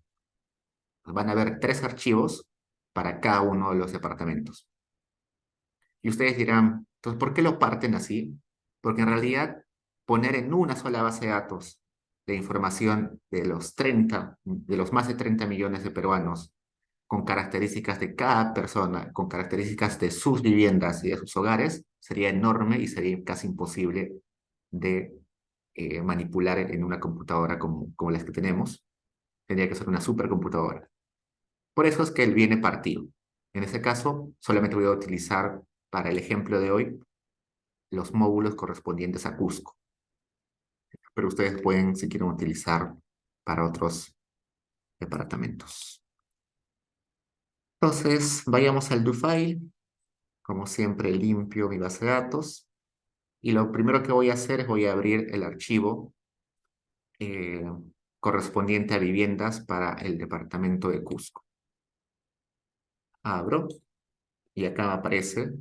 Van a haber 3 archivos para cada uno de los departamentos. Y ustedes dirán, entonces, ¿por qué lo parten así? Porque en realidad poner en una sola base de datos la información de los más de 30 millones de peruanos, con características de cada persona, con características de sus viviendas y de sus hogares, sería enorme y sería casi imposible de manipular en una computadora como las que tenemos. Tendría que ser una supercomputadora. Por eso es que él viene partido. En ese caso, solamente voy a utilizar para el ejemplo de hoy los módulos correspondientes a Cusco. Pero ustedes pueden, si quieren, utilizar para otros departamentos. Entonces, vayamos al do file. Como siempre, limpio mi base de datos. Y lo primero que voy a hacer es voy a abrir el archivo eh, correspondiente a viviendas para el departamento de Cusco. Abro y acá me aparece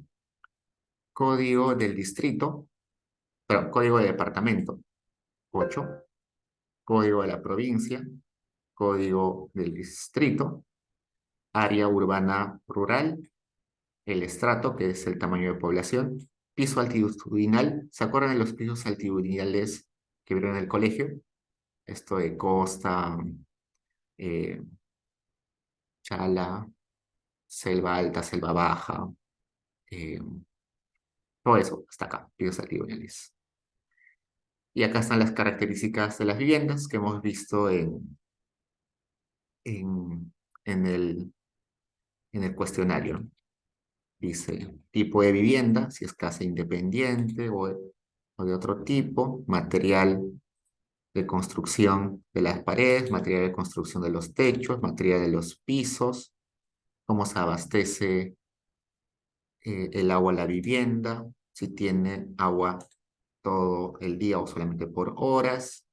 código del distrito, perdón, código de departamento 8, código de la provincia, código del distrito, área urbana rural, el estrato, que es el tamaño de población, piso altitudinal. ¿Se acuerdan de los pisos altitudinales que vieron en el colegio? Esto de costa, eh, chala, selva alta, selva baja, eh, todo eso está acá, pisos altitudinales. Y acá están las características de las viviendas que hemos visto en, en el cuestionario. Dice tipo de vivienda, si es casa independiente o de otro tipo, material de construcción de las paredes, material de construcción de los techos, material de los pisos, cómo se abastece el agua a la vivienda, si tiene agua todo el día o solamente por horas,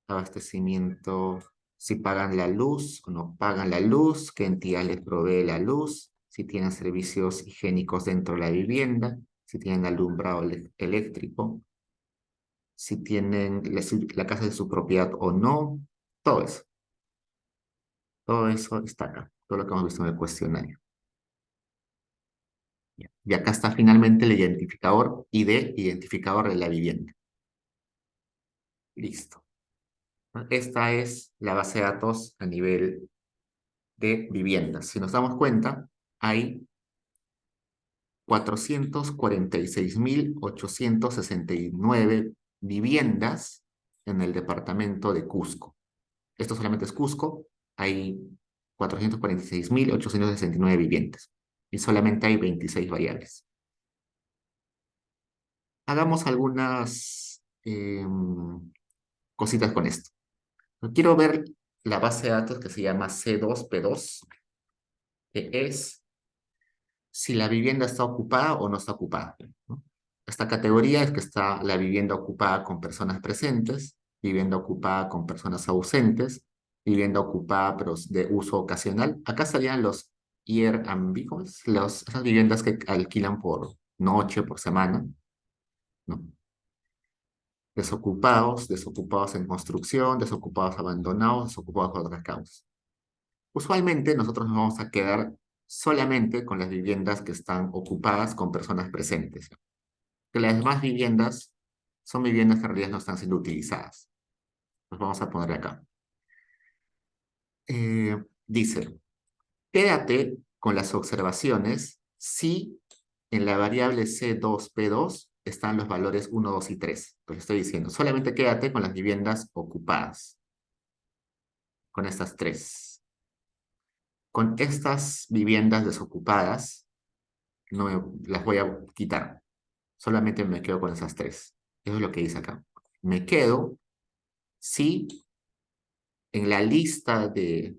abastecimiento, si pagan la luz o no pagan la luz, qué entidad les provee la luz, si tienen servicios higiénicos dentro de la vivienda, si tienen alumbrado eléctrico, si tienen la casa de su propiedad o no, todo eso. Todo eso está acá, todo lo que hemos visto en el cuestionario. Y acá está finalmente el identificador ID, identificador de la vivienda. Listo. Esta es la base de datos a nivel de viviendas. Si nos damos cuenta, hay 446.869 viviendas en el departamento de Cusco. Esto solamente es Cusco. Hay 446.869 viviendas y solamente hay 26 variables. Hagamos algunas cositas con esto. Quiero ver la base de datos que se llama C2P2, que es si la vivienda está ocupada o no está ocupada, ¿no? Esta categoría es que está la vivienda ocupada con personas presentes, vivienda ocupada con personas ausentes, vivienda ocupada pero de uso ocasional. Acá estarían los year ambiguous, esas viviendas que alquilan por noche, por semana, ¿no? Desocupados, desocupados en construcción, desocupados abandonados, desocupados por otras causas. Usualmente nosotros nos vamos a quedar solamente con las viviendas que están ocupadas con personas presentes. Que las demás viviendas son viviendas que en realidad no están siendo utilizadas. Los vamos a poner acá. Dice, quédate con las observaciones si en la variable C2P2 están los valores 1, 2 y 3. Pues estoy diciendo, solamente quédate con las viviendas ocupadas. Con estas tres. Con estas viviendas desocupadas, no las voy a quitar. Solamente me quedo con esas tres. Eso es lo que dice acá. Me quedo si en la lista de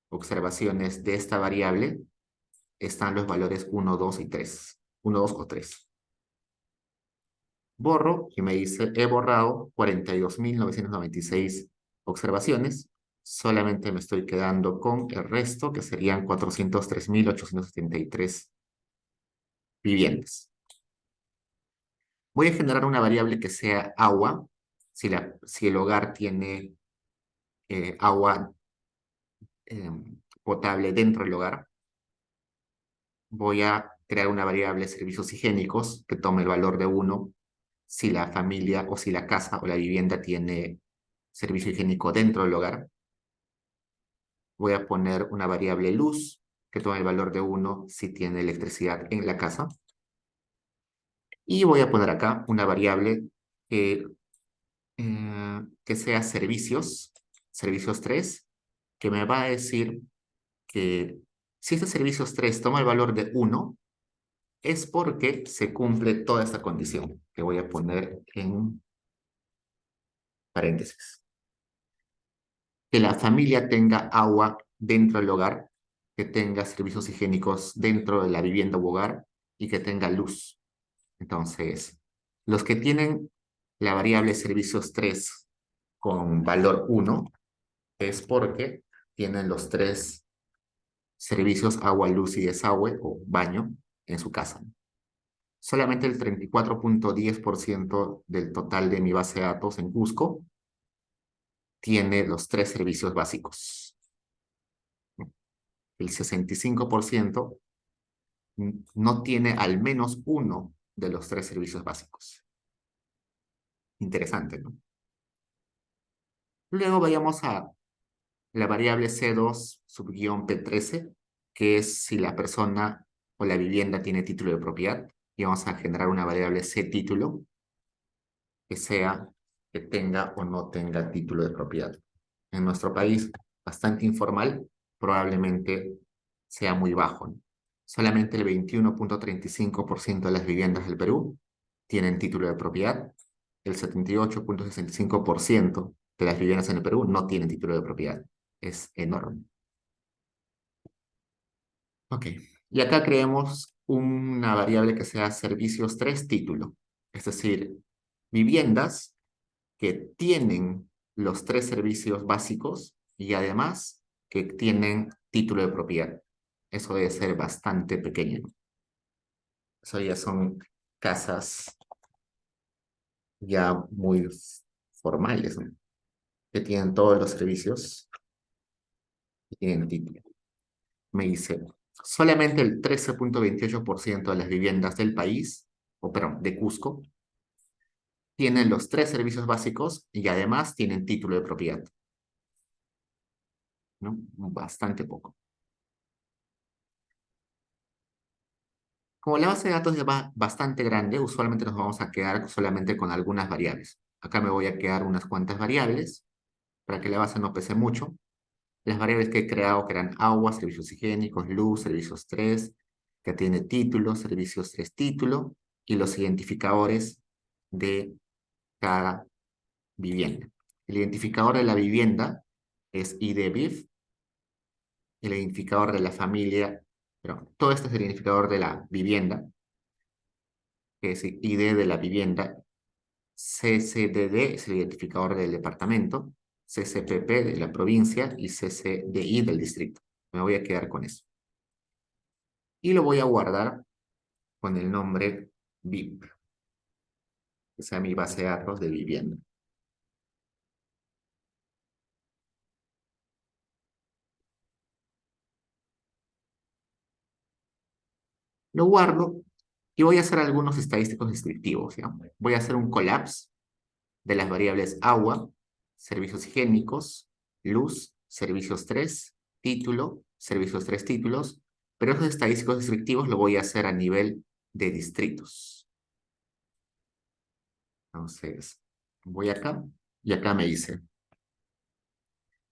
observaciones de esta variable están los valores uno, 2 y 3. Uno, 2 o 3. Borro y me dice, he borrado 42.996 observaciones. Solamente me estoy quedando con el resto, que serían 403.873 viviendas. Voy a generar una variable que sea agua, si el hogar tiene agua potable dentro del hogar. Voy a crear una variable servicios higiénicos que tome el valor de 1 si la familia o si la casa o la vivienda tiene servicio higiénico dentro del hogar. Voy a poner una variable luz que tome el valor de 1 si tiene electricidad en la casa. Y voy a poner acá una variable que sea servicios 3, que me va a decir que si este servicios 3 toma el valor de 1, es porque se cumple toda esta condición, que voy a poner en paréntesis. Que la familia tenga agua dentro del hogar, que tenga servicios higiénicos dentro de la vivienda u hogar y que tenga luz. Entonces, los que tienen la variable servicios 3 con valor 1 es porque tienen los tres servicios agua, luz y desagüe o baño en su casa. Solamente el 34.10% del total de mi base de datos en Cusco tiene los tres servicios básicos. El 65% no tiene al menos uno de los tres servicios básicos. Interesante, ¿no? Luego vayamos a la variable C2 subguión P13, que es si la persona o la vivienda tiene título de propiedad. Y vamos a generar una variable C título, que sea que tenga o no tenga título de propiedad. En nuestro país, bastante informal, probablemente sea muy bajo, ¿no? Solamente el 21.35% de las viviendas del Perú tienen título de propiedad. El 78.65% de las viviendas en el Perú no tienen título de propiedad. Es enorme. Ok. Y acá creemos una variable que sea servicios 3 título. Es decir, viviendas que tienen los tres servicios básicos y además que tienen título de propiedad. Eso debe ser bastante pequeño. Eso ya son casas ya muy formales, ¿no? Que tienen todos los servicios y tienen título. Me dice, solamente el 13.28% de las viviendas del país, o perdón, de Cusco, tienen los tres servicios básicos y además tienen título de propiedad, ¿no? Bastante poco. Como la base de datos es bastante grande, usualmente nos vamos a quedar solamente con algunas variables. Acá me voy a quedar unas cuantas variables para que la base no pese mucho. Las variables que he creado que eran agua, servicios higiénicos, luz, servicios 3, que tiene título, servicios 3 título, y los identificadores de cada vivienda. El identificador de la vivienda es ID BIF, el identificador de la familia, pero todo este es el identificador de la vivienda, que es ID de la vivienda. CCDD es el identificador del departamento, CCPP de la provincia y CCDI del distrito. Me voy a quedar con eso. Y lo voy a guardar con el nombre VIP, que sea mi base de datos de vivienda. Lo guardo y voy a hacer algunos estadísticos descriptivos, ¿ya? Voy a hacer un collapse de las variables agua, servicios higiénicos, luz, servicios 3 título, servicios 3 títulos, pero esos estadísticos descriptivos lo voy a hacer a nivel de distritos. Entonces, voy acá y acá me dice,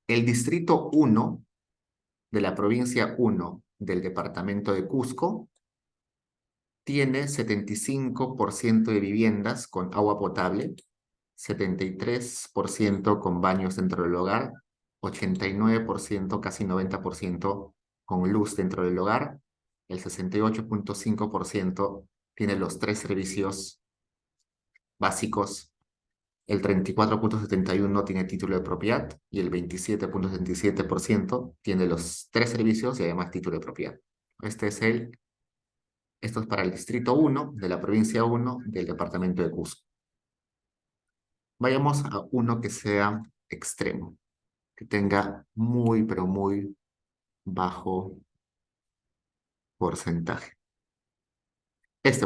el distrito 1 de la provincia 1 del departamento de Cusco tiene 75% de viviendas con agua potable, 73% con baños dentro del hogar, 89%, casi 90% con luz dentro del hogar, el 68,5% tiene los tres servicios básicos, el 34,71% tiene título de propiedad y el 27,77% tiene los tres servicios y además título de propiedad. Esto es para el distrito 1 de la provincia 1 del departamento de Cusco. Vayamos a uno que sea extremo, que tenga muy, pero muy bajo porcentaje.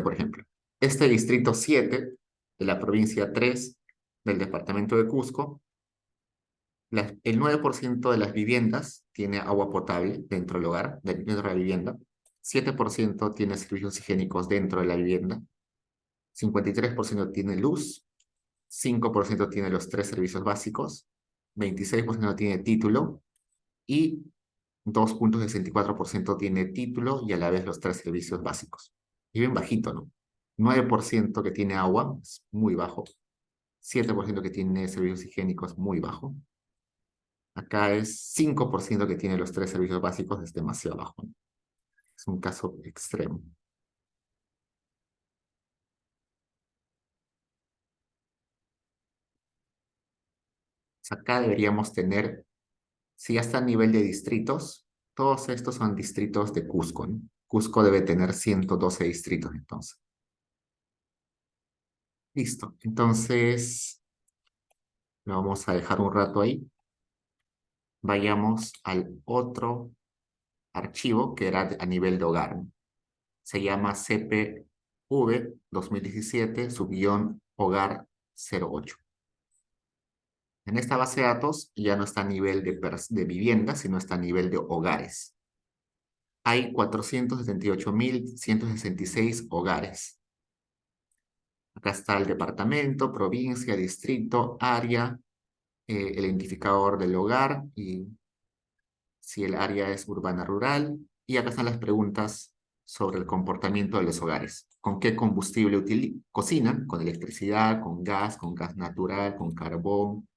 Por ejemplo, este distrito 7 de la provincia 3 del departamento de Cusco, el 9% de las viviendas tiene agua potable dentro del hogar, dentro de la vivienda, 7% tiene servicios higiénicos dentro de la vivienda, 53% tiene luz, 5% tiene los tres servicios básicos, 26% tiene título y 2,64% tiene título y a la vez los tres servicios básicos. Y bien bajito, ¿no? 9% que tiene agua, es muy bajo. 7% que tiene servicios higiénicos, muy bajo. Acá es 5% que tiene los tres servicios básicos, es demasiado bajo, ¿no? Es un caso extremo. Acá deberíamos tener, si ya está a nivel de distritos, todos estos son distritos de Cusco, ¿no? Cusco debe tener 112 distritos, entonces. Listo. Entonces, lo vamos a dejar un rato ahí. Vayamos al otro archivo que era a nivel de hogar, ¿no? Se llama CPV 2017, subguión hogar 08. En esta base de datos ya no está a nivel de vivienda, sino está a nivel de hogares. Hay 478,166 hogares. Acá está el departamento, provincia, distrito, área, el identificador del hogar y si el área es urbana rural. Y acá están las preguntas sobre el comportamiento de los hogares. ¿Con qué combustible cocinan? ¿Con electricidad, con gas natural, con carbón,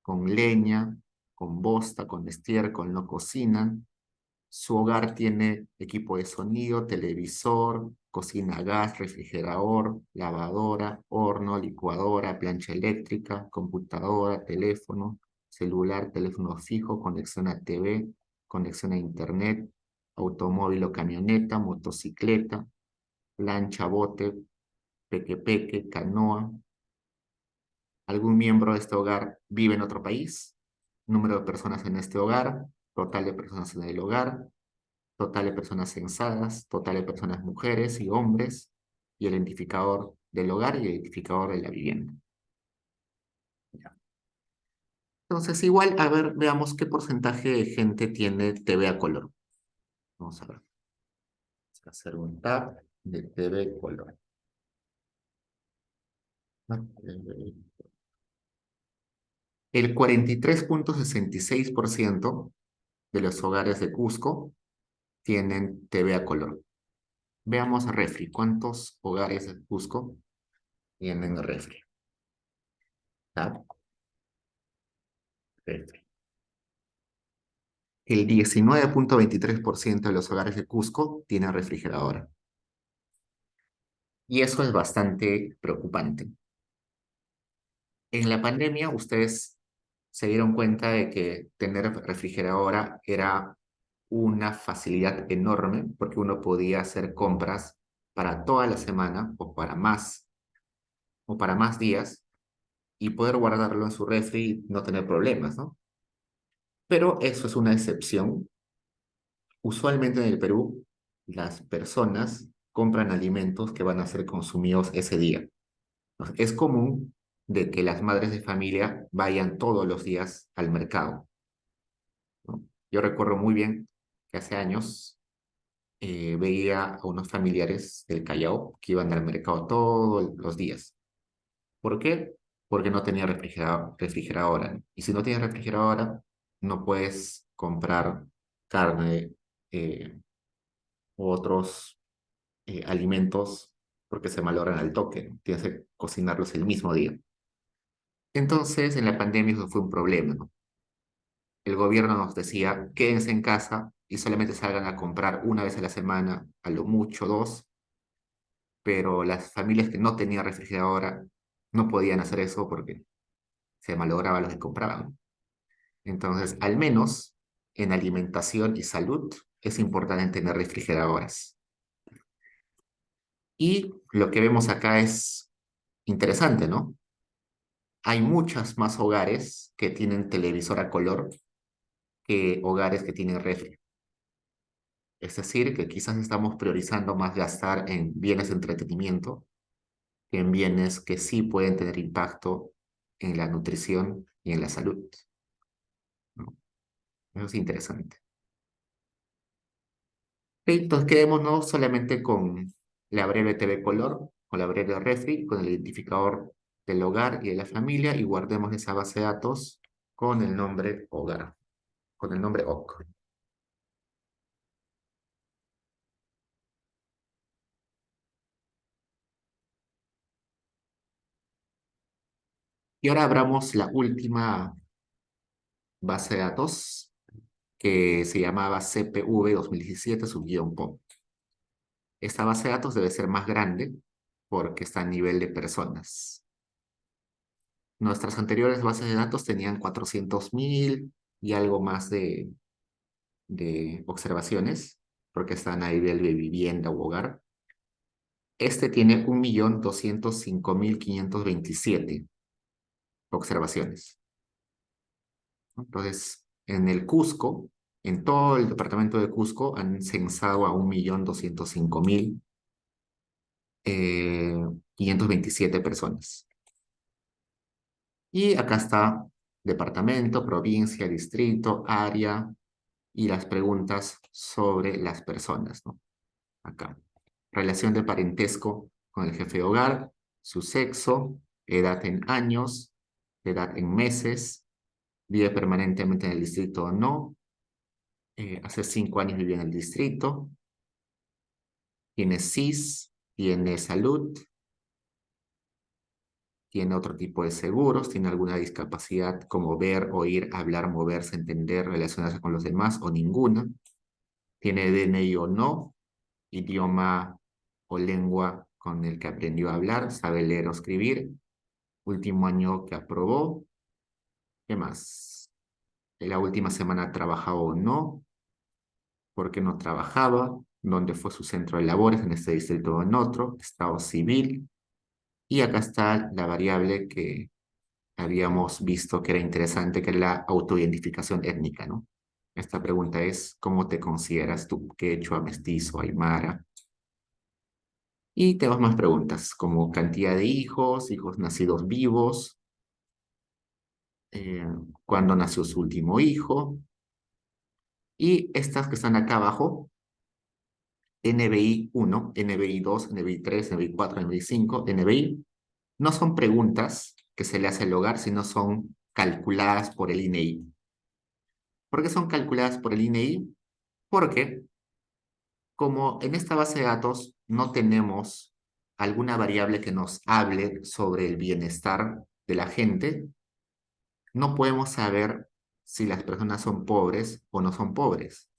con leña, con bosta, con estiércol? ¿No cocinan? Su hogar tiene equipo de sonido, televisor, cocina a gas, refrigerador, lavadora, horno, licuadora, plancha eléctrica, computadora, teléfono, celular, teléfono fijo, conexión a TV, conexión a internet, automóvil o camioneta, motocicleta, lancha, bote, peque-peque, canoa. ¿Algún miembro de este hogar vive en otro país? Número de personas en este hogar, total de personas en el hogar, total de personas censadas, total de personas mujeres y hombres, y el identificador del hogar y el identificador de la vivienda. Ya. Entonces, igual, a ver, veamos qué porcentaje de gente tiene TV a color. Vamos a ver. Vamos a hacer un tab de TV color. El 43,66% de los hogares de Cusco tienen TV a color. Veamos refri. ¿Cuántos hogares de Cusco tienen refri? Tab, refri. El 19,23% de los hogares de Cusco tienen refrigeradora. Y eso es bastante preocupante. En la pandemia, ustedes se dieron cuenta de que tener refrigeradora era una facilidad enorme porque uno podía hacer compras para toda la semana o para más días y poder guardarlo en su refri y no tener problemas, ¿no? Pero eso es una excepción. Usualmente en el Perú, las personas compran alimentos que van a ser consumidos ese día. Es común de que las madres de familia vayan todos los días al mercado, ¿no? Yo recuerdo muy bien que hace años veía a unos familiares del Callao que iban al mercado todos los días. ¿Por qué? Porque no tenía refrigeradora, ¿no? Y si no tienes refrigeradora, no puedes comprar carne u otros alimentos porque se malogran al toque, ¿no? Tienes que cocinarlos el mismo día. Entonces, en la pandemia eso fue un problema, ¿no? El gobierno nos decía, quédense en casa y solamente salgan a comprar una vez a la semana, a lo mucho dos, pero las familias que no tenían refrigeradora no podían hacer eso porque se malograba lo que compraban. Entonces, al menos en alimentación y salud es importante tener refrigeradoras. Y lo que vemos acá es interesante, ¿no? Hay muchos más hogares que tienen televisor a color que hogares que tienen refri. Es decir, que quizás estamos priorizando más gastar en bienes de entretenimiento que en bienes que sí pueden tener impacto en la nutrición y en la salud, ¿no? Eso es interesante. Entonces quedémonos solamente con la breve TV color, con la breve refri, con el identificador del hogar y de la familia y guardemos esa base de datos con el nombre hogar, con el nombre OK. Y ahora abramos la última base de datos que se llamaba CPV 2017 subguión POP. Esta base de datos debe ser más grande porque está a nivel de personas. Nuestras anteriores bases de datos tenían 400.000 y algo más de observaciones porque están a nivel de vivienda u hogar. Este tiene 1.205.527 observaciones. Entonces, en el Cusco, en todo el departamento de Cusco, han censado a 1.205.527 personas. Y acá está departamento, provincia, distrito, área y las preguntas sobre las personas, ¿no? Acá. Relación de parentesco con el jefe de hogar, su sexo, edad en años, edad en meses, vive permanentemente en el distrito o no, hace 5 años vivía en el distrito, tiene CIS, tiene salud, tiene otro tipo de seguros, tiene alguna discapacidad como ver, oír, hablar, moverse, entender, relacionarse con los demás o ninguna, tiene DNI o no, idioma o lengua con el que aprendió a hablar, sabe leer o escribir, último año que aprobó, ¿qué más? La última semana trabajaba o no, por qué no trabajaba, dónde fue su centro de labores, en este distrito o en otro, estado civil, y acá está la variable que habíamos visto que era interesante, que es la autoidentificación étnica, ¿no? Esta pregunta es, ¿cómo te consideras tú? Quechua, mestizo, aymara. Y tenemos más preguntas, como cantidad de hijos, hijos nacidos vivos, eh, cuándo nació su último hijo. Y estas que están acá abajo, NBI 1, NBI 2, NBI 3, NBI 4, NBI 5, NBI, no son preguntas que se le hace al hogar, sino son calculadas por el INEI. ¿Por qué son calculadas por el INEI? Porque como en esta base de datos no tenemos alguna variable que nos hable sobre el bienestar de la gente, no podemos saber si las personas son pobres o no son pobres,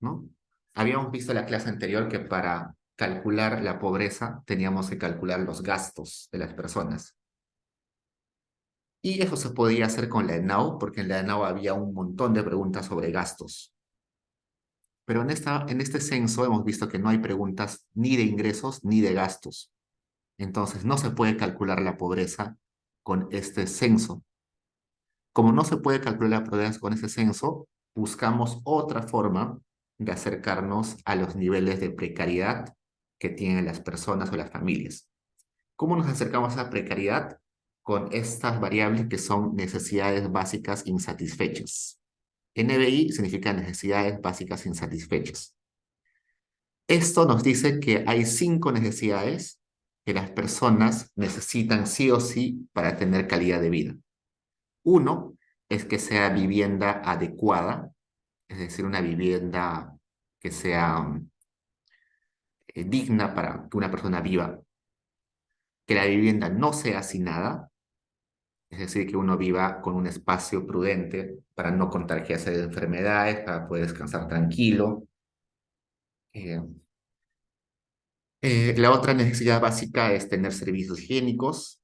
¿no? Habíamos visto en la clase anterior que para calcular la pobreza teníamos que calcular los gastos de las personas. Y eso se podía hacer con la ENAU, porque en la ENAU había un montón de preguntas sobre gastos. Pero en este censo hemos visto que no hay preguntas ni de ingresos ni de gastos. Entonces no se puede calcular la pobreza con este censo. Como no se puede calcular la pobreza con este censo, buscamos otra forma de acercarnos a los niveles de precariedad que tienen las personas o las familias. ¿Cómo nos acercamos a la precariedad? Con estas variables que son necesidades básicas insatisfechas. NBI significa necesidades básicas insatisfechas. Esto nos dice que hay 5 necesidades que las personas necesitan sí o sí para tener calidad de vida. Uno es que sea vivienda adecuada, es decir, una vivienda que sea digna para que una persona viva, que la vivienda no sea hacinada, es decir, que uno viva con un espacio prudente para no contagiarse de enfermedades, para poder descansar tranquilo. Eh, la otra necesidad básica es tener servicios higiénicos.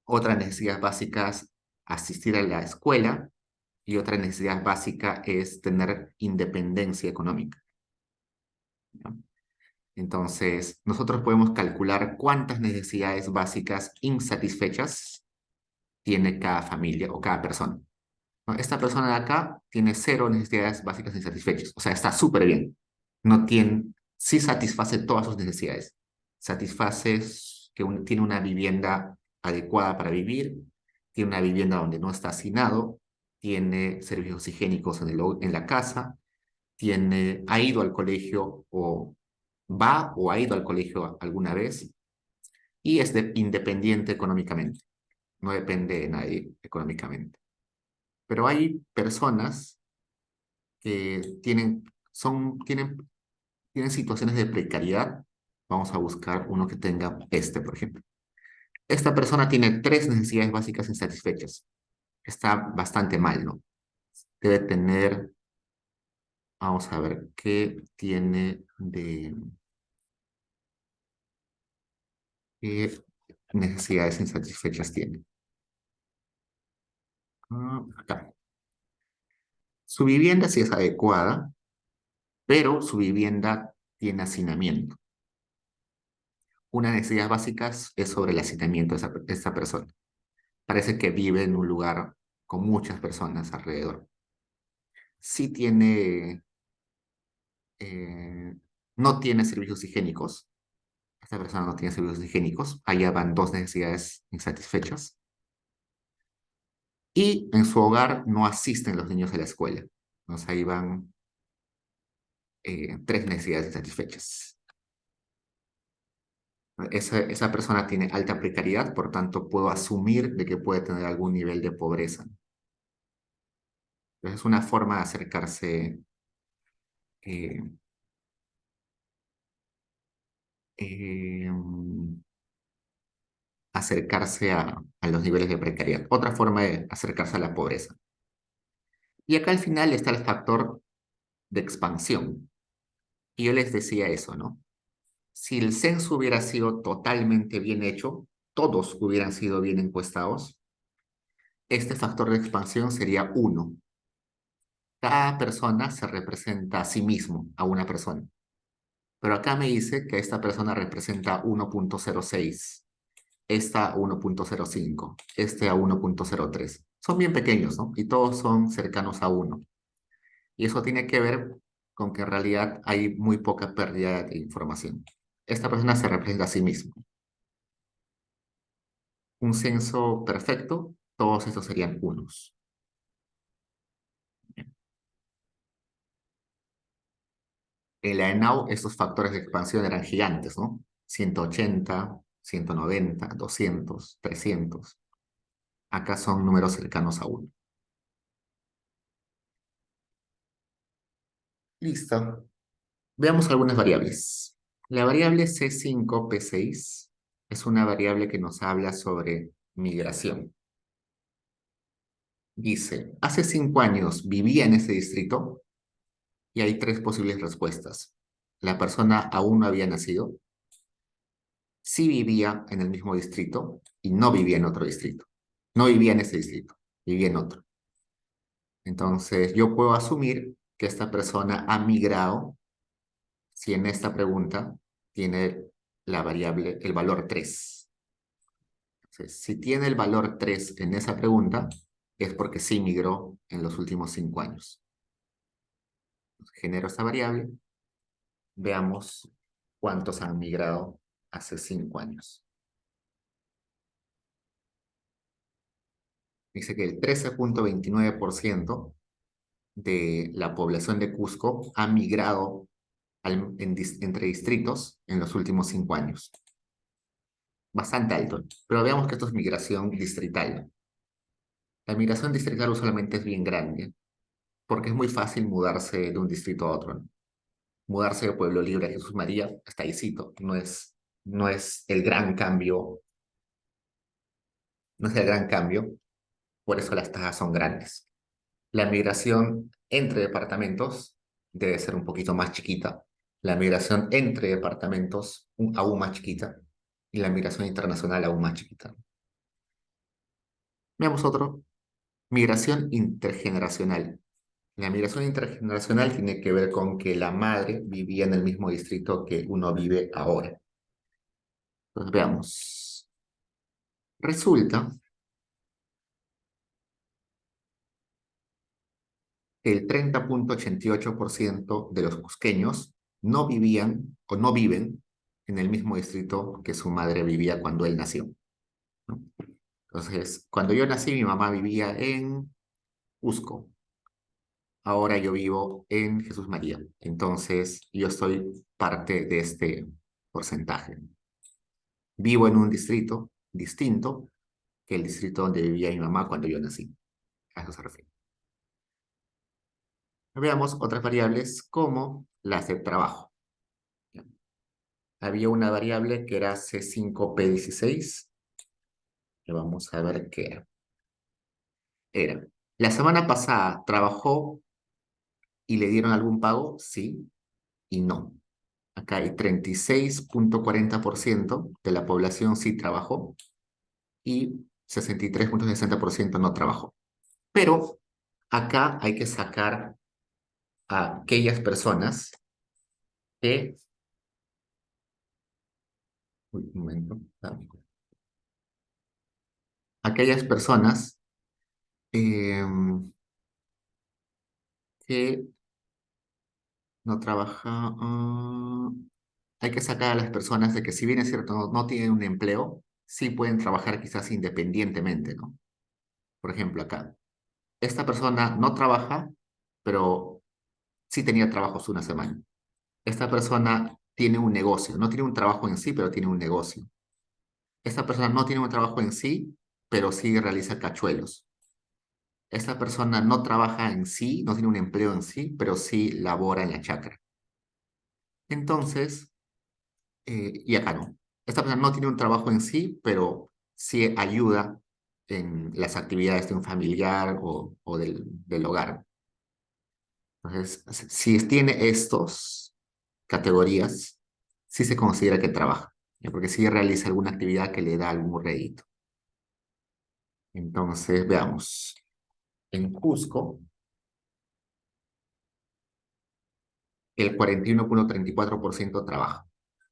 Otra necesidad básica es asistir a la escuela. Y otra necesidad básica es tener independencia económica, ¿no? Entonces, nosotros podemos calcular cuántas necesidades básicas insatisfechas tiene cada familia o cada persona, ¿no? Esta persona de acá tiene cero necesidades básicas insatisfechas, o sea, está súper bien. No tiene, sí satisface todas sus necesidades. Satisface que tiene una vivienda adecuada para vivir, tiene una vivienda donde no está hacinado, tiene servicios higiénicos en la casa, ha ido al colegio o va o ha ido al colegio alguna vez y es independiente económicamente, no depende de nadie económicamente. Pero hay personas que tienen situaciones de precariedad. Vamos a buscar uno que tenga por ejemplo. Esta persona tiene tres necesidades básicas insatisfechas. Está bastante mal, ¿no? Debe tener, vamos a ver, qué necesidades insatisfechas tiene. Acá. Su vivienda sí es adecuada, pero su vivienda tiene hacinamiento. Una necesidad básica es sobre el hacinamiento de esa persona. Parece que vive en un lugar con muchas personas alrededor. Sí eh, no tiene servicios higiénicos. Esta persona no tiene servicios higiénicos. Allá van dos necesidades insatisfechas. Y en su hogar no asisten los niños a la escuela. Entonces ahí van tres necesidades insatisfechas. Esa persona tiene alta precariedad, por tanto puedo asumir de que puede tener algún nivel de pobreza. Entonces es una forma de eh, eh, acercarse a los niveles de precariedad. Otra forma de acercarse a la pobreza. Y acá al final está el factor de expansión. Y yo les decía eso, ¿no? Si el censo hubiera sido totalmente bien hecho, todos hubieran sido bien encuestados, este factor de expansión sería 1. Cada persona se representa a sí mismo, a una persona. Pero acá me dice que esta persona representa 1.06, esta a 1.05, este a 1.03. Son bien pequeños, ¿no? Y todos son cercanos a 1. Y eso tiene que ver con que en realidad hay muy poca pérdida de información. Esta persona se representa a sí mismo. Un censo perfecto, todos estos serían unos. En la ENAU, estos factores de expansión eran gigantes, ¿no? 180, 190, 200, 300. Acá son números cercanos a 1. Listo. Veamos algunas variables. La variable C5P6 es una variable que nos habla sobre migración. Dice, hace 5 años vivía en ese distrito y hay tres posibles respuestas. La persona aún no había nacido, sí vivía en el mismo distrito y no vivía en otro distrito. No vivía en ese distrito, vivía en otro. Entonces, yo puedo asumir que esta persona ha migrado si en esta pregunta tiene la variable, el valor 3. Entonces, si tiene el valor 3 en esa pregunta, es porque sí migró en los últimos 5 años. Entonces, genero esta variable. Veamos cuántos han migrado hace 5 años. Dice que el 13.29% de la población de Cusco ha migrado entre distritos en los últimos 5 años. Bastante alto, pero veamos que esto es migración distrital. La migración distrital usualmente es bien grande, porque es muy fácil mudarse de un distrito a otro, ¿no? mudarse de Pueblo Libre a Jesús María, hasta ahícito, no es el gran cambio, no es el gran cambio, por eso las tasas son grandes. La migración entre departamentos debe ser un poquito más chiquita. La migración entre departamentos aún más chiquita. Y la migración internacional aún más chiquita. Veamos otro. Migración intergeneracional. La migración intergeneracional tiene que ver con que la madre vivía en el mismo distrito que uno vive ahora. Entonces veamos. Resulta que el 30,88% de los cusqueños no vivían o no viven en el mismo distrito que su madre vivía cuando él nació, ¿no? Entonces, cuando yo nací, mi mamá vivía en Cusco. Ahora yo vivo en Jesús María. Entonces, yo soy parte de este porcentaje. Vivo en un distrito distinto que el distrito donde vivía mi mamá cuando yo nací. A eso se refiere. Veamos otras variables como las de trabajo. Había una variable que era C5P16, que vamos a ver qué era. Era, la semana pasada trabajó y le dieron algún pago, sí y no. Acá hay 36,40% de la población sí trabajó y 63,60% no trabajó. Pero acá hay que sacar a aquellas personas que... Uy, un momento. Aquellas personas que no trabajan. Hay que sacar a las personas de que, si bien es cierto, no tienen un empleo, sí pueden trabajar quizás independientemente, ¿no? Por ejemplo, acá, esta persona no trabaja, pero sí tenía trabajos una semana. Esta persona tiene un negocio, no tiene un trabajo en sí, pero tiene un negocio. Esta persona no tiene un trabajo en sí, pero sí realiza cachuelos. Esta persona no trabaja en sí, no tiene un empleo en sí, pero sí labora en la chacra. Entonces, y acá no. Esta persona no tiene un trabajo en sí, pero sí ayuda en las actividades de un familiar o del hogar. Entonces, si tiene estos categorías, sí se considera que trabaja, ¿ya? Porque sí realiza alguna actividad que le da algún rédito. Entonces, veamos. En Cusco, el 41,34% trabaja,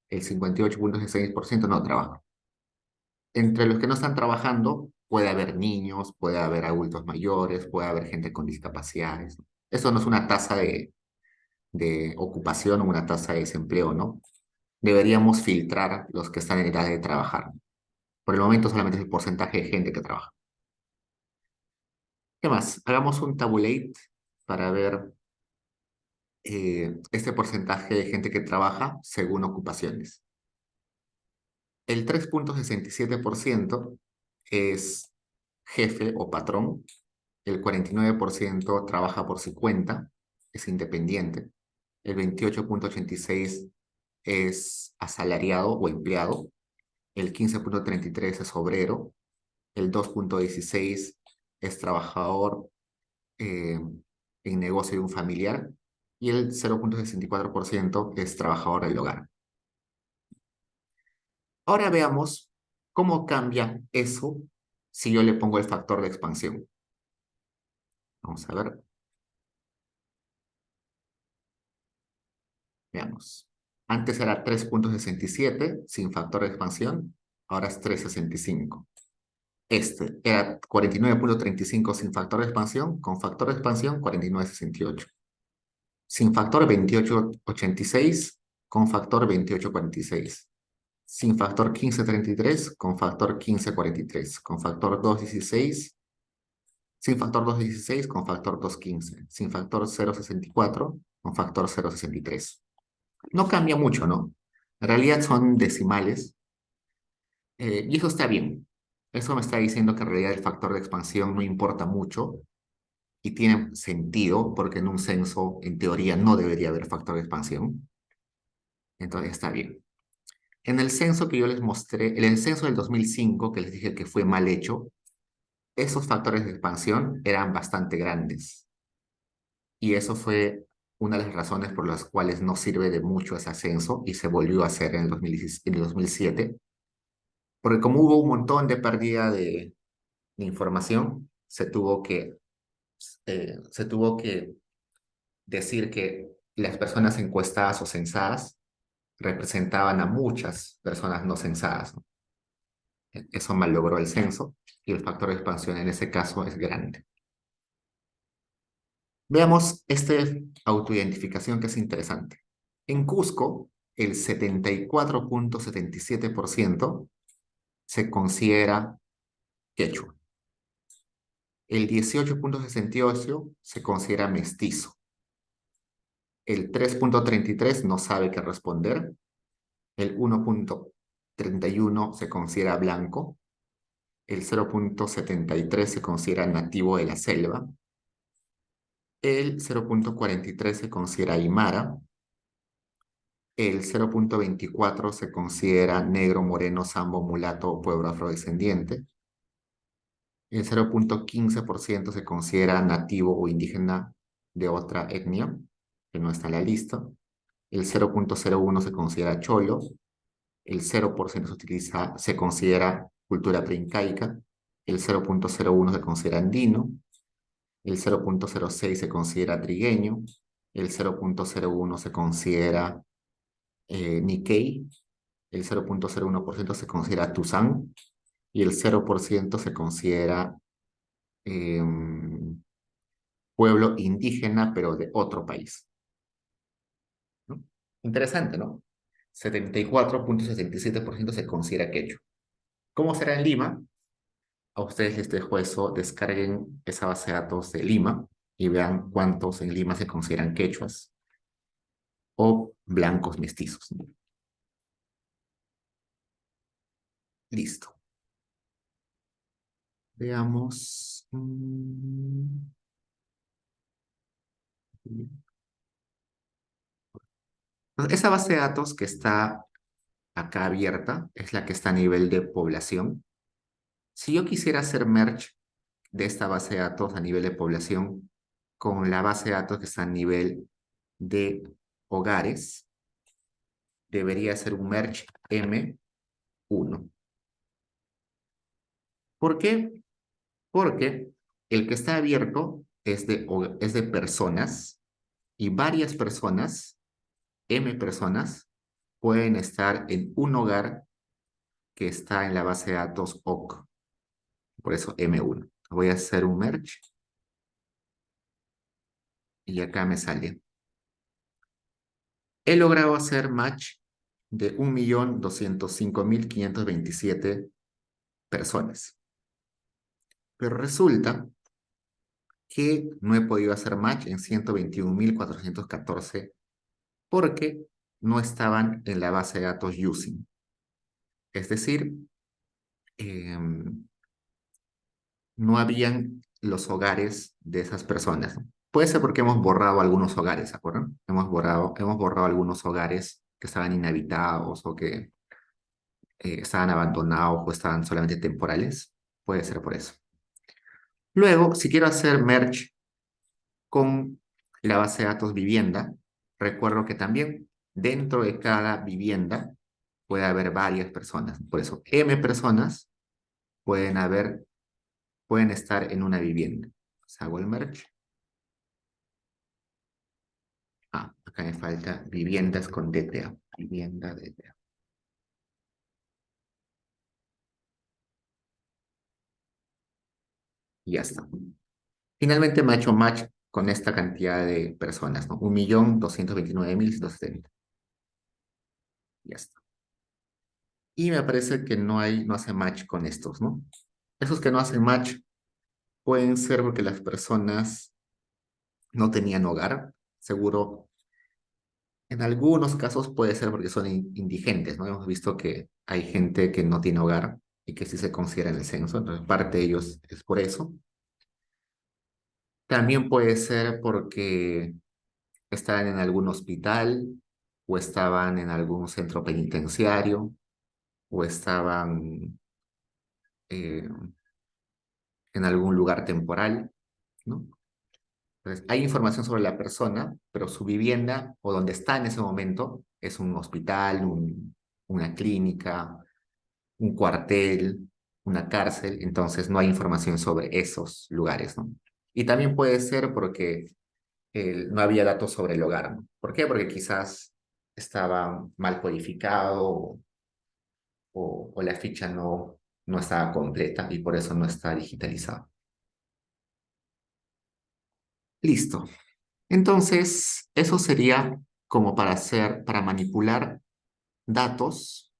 el 58,16% no trabaja. Entre los que no están trabajando, puede haber niños, puede haber adultos mayores, puede haber gente con discapacidades. Eso no es una tasa de ocupación o una tasa de desempleo, ¿no? Deberíamos filtrar los que están en edad de trabajar. Por el momento solamente es el porcentaje de gente que trabaja. ¿Qué más? Hagamos un tabulate para ver este porcentaje de gente que trabaja según ocupaciones. El 3,67% es jefe o patrón, el 49% trabaja por su cuenta, es independiente, el 28,86% es asalariado o empleado, el 15,33% es obrero, el 2,16% es trabajador eh, en negocio de un familiar y el 0,64% es trabajador del hogar. Ahora veamos cómo cambia eso si yo le pongo el factor de expansión. Vamos a ver, veamos. Antes era 3,67 sin factor de expansión, ahora es 3,65. Este era 49,35 sin factor de expansión, con factor de expansión 49,68. Sin factor 28,86, con factor 28,46. Sin factor 15,33, con factor 15,43. Con factor 2,16, sin factor 2,16, con factor 2,15. Sin factor 0,64, con factor 0,63. No cambia mucho, ¿no? En realidad son decimales, y eso está bien. Eso me está diciendo que en realidad el factor de expansión no importa mucho y tiene sentido porque en un censo, en teoría, no debería haber factor de expansión. Entonces está bien. En el censo que yo les mostré, en el censo del 2005, que les dije que fue mal hecho, esos factores de expansión eran bastante grandes. Y eso fue una de las razones por las cuales no sirve de mucho ese censo y se volvió a hacer en el 2007, porque como hubo un montón de pérdida de información, se tuvo que decir que las personas encuestadas o censadas representaban a muchas personas no censadas, ¿no? Eso malogró el censo y el factor de expansión en ese caso es grande. Veamos esta autoidentificación que es interesante. En Cusco, el 74,77% se considera quechua. El 18,68% se considera mestizo. El 3,33% no sabe qué responder. El 1,31% se considera blanco. El 0,73% se considera nativo de la selva. El 0,43% se considera aymara. El 0,24% se considera negro, moreno, sambo, mulato o pueblo afrodescendiente. El 0,15% se considera nativo o indígena de otra etnia, que no está en la lista. El 0,01% se considera cholo. El 0% se considera cultura preincaica. El 0,01% se considera andino. El 0,06% se considera trigueño. El 0,01% se considera Nikkei. El 0,01% se considera Tuzán y el 0% se considera pueblo indígena, pero de otro país, ¿no? Interesante, ¿no? 74,77% se considera quechua. ¿Cómo será en Lima? A ustedes les dejo eso, descarguen esa base de datos de Lima y vean cuántos en Lima se consideran quechuas o blancos mestizos, ¿no? Listo. Veamos. Esa base de datos que está acá abierta es la que está a nivel de población. Si yo quisiera hacer merge de esta base de datos a nivel de población con la base de datos que está a nivel de hogares, debería ser un merge M1. ¿Por qué? Porque el que está abierto es de personas y varias personas, M personas, pueden estar en un hogar que está en la base de datos OC. Por eso M1. Voy a hacer un merge y acá me sale. He logrado hacer match de 1.205.527 personas. Pero resulta que no he podido hacer match en 121.414 porque no estaban en la base de datos using. Es decir, no habían los hogares de esas personas, ¿no? Puede ser porque hemos borrado algunos hogares, ¿se acuerdan? Hemos borrado algunos hogares que estaban inhabitados o que estaban abandonados o estaban solamente temporales. Puede ser por eso. Luego, si quiero hacer merge con la base de datos vivienda, recuerdo que también dentro de cada vivienda puede haber varias personas. Por eso, M personas pueden estar en una vivienda. O sea, hago el merge. Acá me falta viviendas con DTA. Vivienda DTA. Y ya está. Finalmente me ha hecho match con esta cantidad de personas, ¿no? 1.229.170. Ya está. Y me parece que no hace match con estos, ¿no? Esos que no hacen match pueden ser porque las personas no tenían hogar. Seguro, en algunos casos puede ser porque son indigentes, ¿no? Hemos visto que hay gente que no tiene hogar y que sí se considera en el censo. Entonces, parte de ellos es por eso. También puede ser porque estaban en algún hospital o estaban en algún centro penitenciario o estaban eh, en algún lugar temporal, ¿no? Entonces, hay información sobre la persona, pero su vivienda o donde está en ese momento es un hospital, una clínica, un cuartel, una cárcel, entonces no hay información sobre esos lugares, ¿no? Y también puede ser porque no había datos sobre el hogar, ¿no? ¿Por qué? Porque quizás estaba mal codificado o la ficha no estaba completa y por eso no está digitalizado. Listo. Entonces, eso sería como para manipular datos,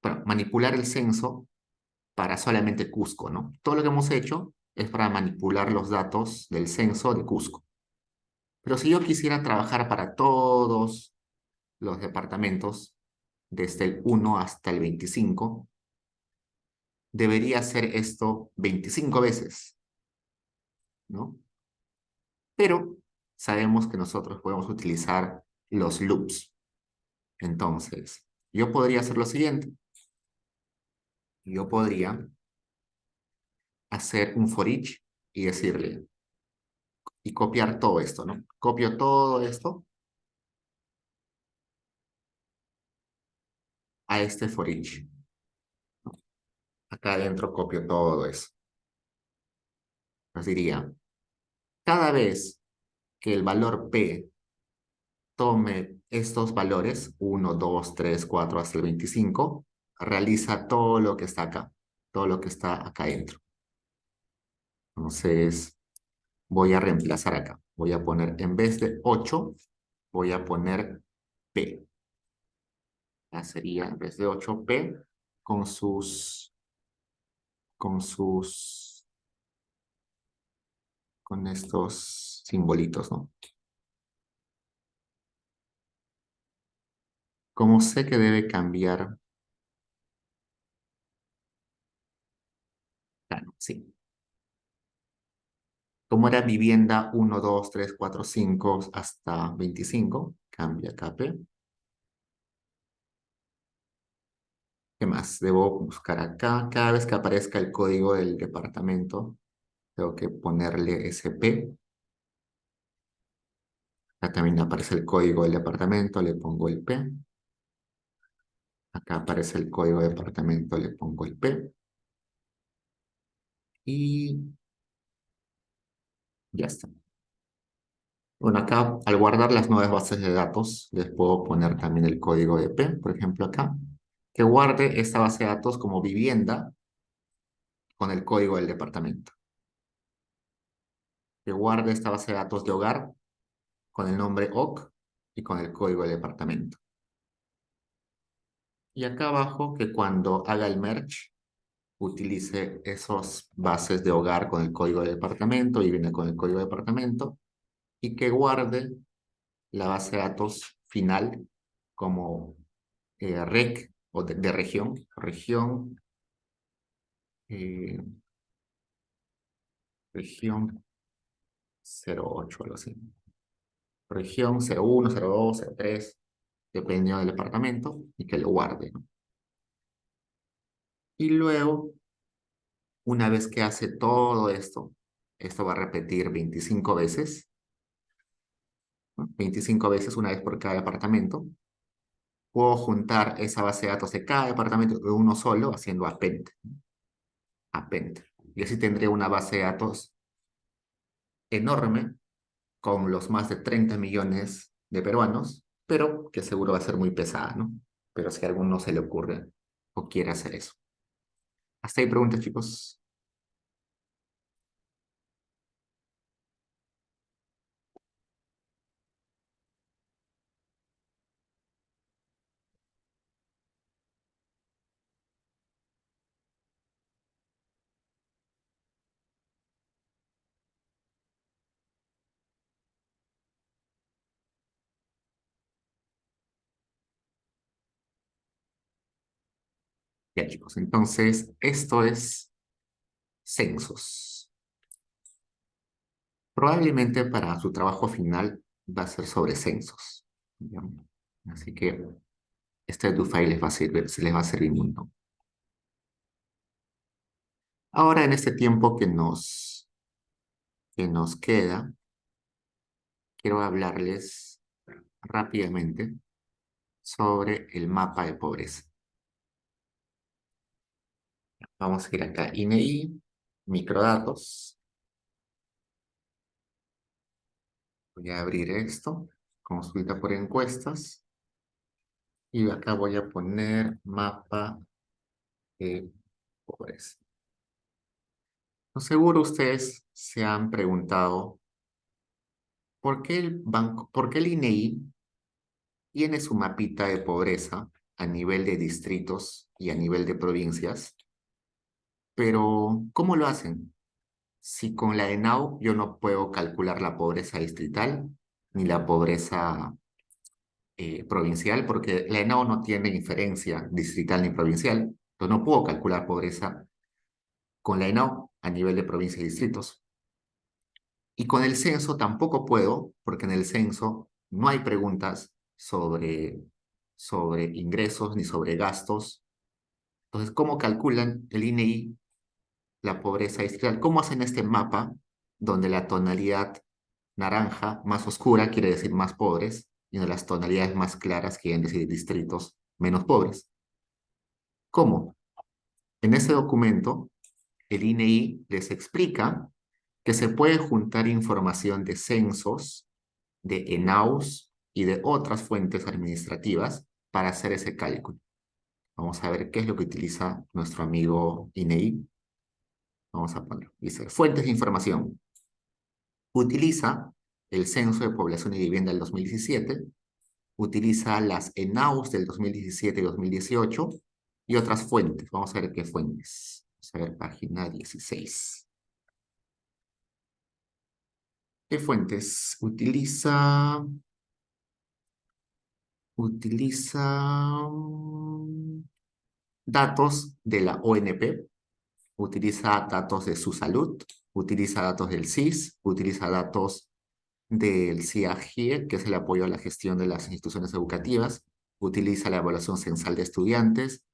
para manipular el censo para solamente Cusco, ¿no? Todo lo que hemos hecho es para manipular los datos del censo de Cusco. Pero si yo quisiera trabajar para todos los departamentos, desde el 1 hasta el 25, debería hacer esto 25 veces, ¿no? Pero sabemos que nosotros podemos utilizar los loops. Entonces, yo podría hacer lo siguiente. Yo podría hacer un for each y decirle, y copiar todo esto, ¿no? Copio todo esto a este for each. Acá adentro copio todo eso. Pues diría, cada vez que el valor P tome estos valores, 1, 2, 3, 4 hasta el 25, realiza todo lo que está acá, todo lo que está acá adentro. Entonces, voy a reemplazar acá. Voy a poner, en vez de 8, voy a poner P. Ya sería, en vez de 8, P con con sus, con estos simbolitos, ¿no? ¿Cómo sé que debe cambiar? Claro, sí. Como era vivienda 1, 2, 3, 4, 5 hasta 25, cambia KP. ¿Qué más? Debo buscar acá. Cada vez que aparezca el código del departamento, tengo que ponerle SP. Acá también aparece el código del departamento, le pongo el P. Acá aparece el código del departamento, le pongo el P. Y ya está. Bueno, acá al guardar las nuevas bases de datos, les puedo poner también el código de P, por ejemplo acá, que guarde esta base de datos como vivienda con el código del departamento. Que guarde esta base de datos de hogar con el nombre OC y con el código del departamento. Y acá abajo que cuando haga el merge utilice esos bases de hogar con el código del departamento y viene con el código del departamento y que guarde la base de datos final como rec o de eh, región 08, algo así. Región 01, 02, 03, dependiendo del departamento, y que lo guarde, ¿no? Y luego, una vez que hace todo esto va a repetir 25 veces, ¿no? 25 veces, una vez por cada departamento. Puedo juntar esa base de datos de cada departamento de uno solo haciendo append. Append. Y así tendré una base de datos enorme con los más de 30 millones de peruanos, pero que seguro va a ser muy pesada, ¿no? Pero si a alguno se le ocurre o quiere hacer eso. Hasta ahí preguntas, chicos. Ya, chicos, entonces esto es censos. Probablemente para su trabajo final va a ser sobre censos. ¿Ya? Así que este DoFi les va a servir, se les va a servir un montón. Ahora, en este tiempo que nos queda, quiero hablarles rápidamente sobre el mapa de pobreza. Vamos a ir acá, INEI, microdatos. Voy a abrir esto, consulta por encuestas. Y acá voy a poner mapa de pobreza. No, seguro ustedes se han preguntado por qué el INEI tiene su mapita de pobreza a nivel de distritos y a nivel de provincias, pero ¿cómo lo hacen? Si con la ENAU yo no puedo calcular la pobreza distrital ni la pobreza provincial, porque la ENAU no tiene inferencia distrital ni provincial, entonces no puedo calcular pobreza con la ENAU a nivel de provincia y distritos. Y con el censo tampoco puedo, porque en el censo no hay preguntas sobre ingresos ni sobre gastos. Entonces, ¿cómo calculan el INEI la pobreza distrital? ¿Cómo hacen este mapa donde la tonalidad naranja más oscura quiere decir más pobres y donde las tonalidades más claras quieren decir distritos menos pobres? ¿Cómo? En ese documento, el INEI les explica que se puede juntar información de censos, de ENAUS y de otras fuentes administrativas para hacer ese cálculo. Vamos a ver qué es lo que utiliza nuestro amigo INEI. Vamos a poner, dice, fuentes de información. Utiliza el Censo de Población y Vivienda del 2017, utiliza las ENAUS del 2017 y 2018 y otras fuentes. Vamos a ver qué fuentes. Vamos a ver página 16. ¿Qué fuentes? Utiliza datos de la ONP, utiliza datos de su salud, utiliza datos del CIS, utiliza datos del CIAGIE, que es el apoyo a la gestión de las instituciones educativas, utiliza la evaluación censal de estudiantes,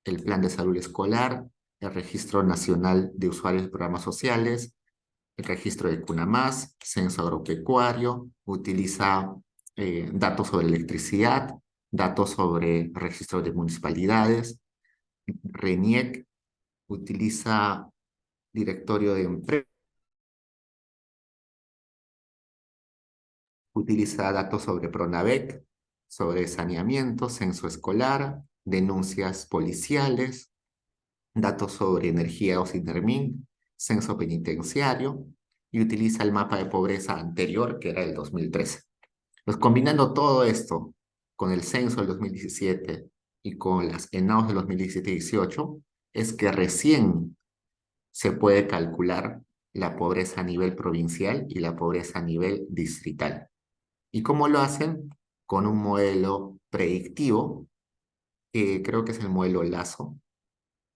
el plan de salud escolar, el registro nacional de usuarios de programas sociales, el registro de CUNAMAS, censo agropecuario, utiliza datos sobre electricidad, datos sobre registro de municipalidades, RENIEC, utiliza directorio de empresa, utiliza datos sobre PRONAVEC, sobre saneamiento, censo escolar, denuncias policiales, datos sobre energía o SINERMIN, censo penitenciario, y utiliza el mapa de pobreza anterior, que era el 2013. Pues combinando todo esto con el censo del 2017 y con las ENAUS del 2017-18, es que recién se puede calcular la pobreza a nivel provincial y la pobreza a nivel distrital. ¿Y cómo lo hacen? Con un modelo predictivo, que creo que es el modelo Lazo,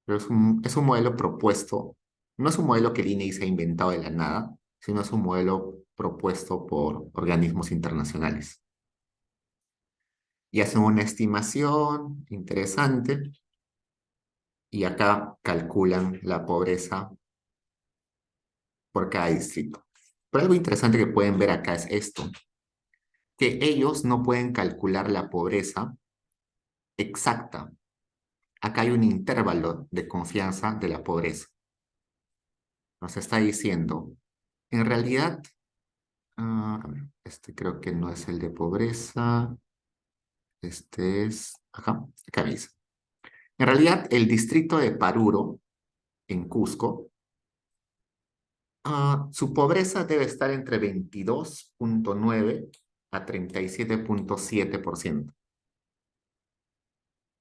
pero es un modelo propuesto, no es un modelo que el INEI se ha inventado de la nada, sino es un modelo propuesto por organismos internacionales. Y hacen una estimación interesante y acá calculan la pobreza por cada distrito. Pero algo interesante que pueden ver acá es esto, que ellos no pueden calcular la pobreza exacta. Acá hay un intervalo de confianza de la pobreza. Nos está diciendo, en realidad, a ver, este creo que no es el de pobreza, este es, ajá, acá dice. En realidad, el distrito de Paruro, en Cusco, su pobreza debe estar entre 22,9 a 37,7%.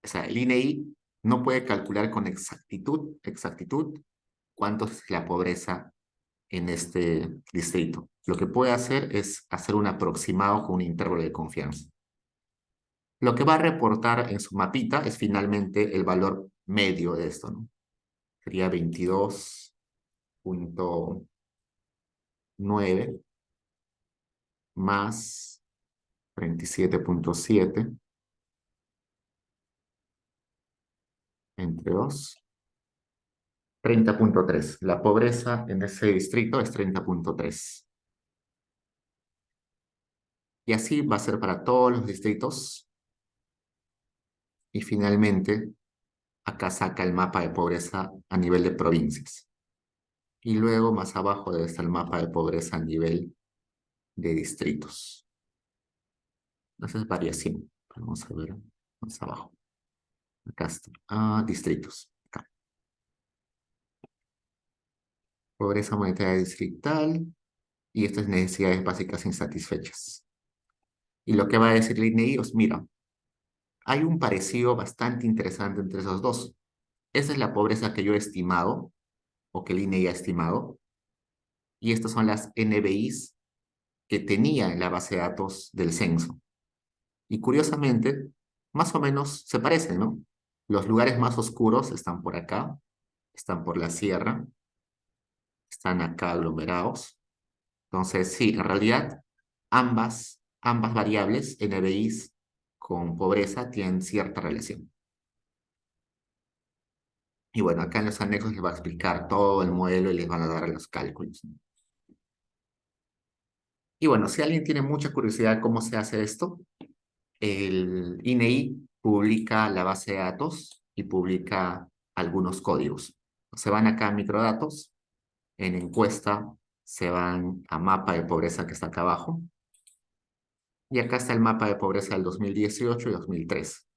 O sea, el INEI no puede calcular con exactitud cuánto es la pobreza en este distrito. Lo que puede hacer es hacer un aproximado con un intervalo de confianza. Lo que va a reportar en su mapita es finalmente el valor medio de esto, ¿no? Sería 22,9 más 37.7 entre 2, 30.3. La pobreza en ese distrito es 30.3. Y así va a ser para todos los distritos. Y finalmente, acá saca el mapa de pobreza a nivel de provincias. Y luego, más abajo, debe estar el mapa de pobreza a nivel de distritos. Esa es variación. Vamos a ver más abajo. Acá está. Distritos. Acá. Pobreza monetaria distrital. Y estas necesidades básicas insatisfechas. Y lo que va a decir el INEGI es, mira, hay un parecido bastante interesante entre esos dos. Esa es la pobreza que yo he estimado, o que el INEGI ha estimado, y estas son las NBIs que tenía en la base de datos del censo. Y curiosamente, más o menos se parecen, ¿no? Los lugares más oscuros están por acá, están por la sierra, están acá aglomerados. Entonces, sí, en realidad, ambas variables, NBIs con pobreza, tienen cierta relación. Y bueno, acá en los anexos les va a explicar todo el modelo y les van a dar los cálculos, ¿no? Y bueno, si alguien tiene mucha curiosidad cómo se hace esto, el INEI publica la base de datos y publica algunos códigos. Se van acá a microdatos, en encuesta se van a mapa de pobreza que está acá abajo, y acá está el mapa de pobreza del 2018 y 2003.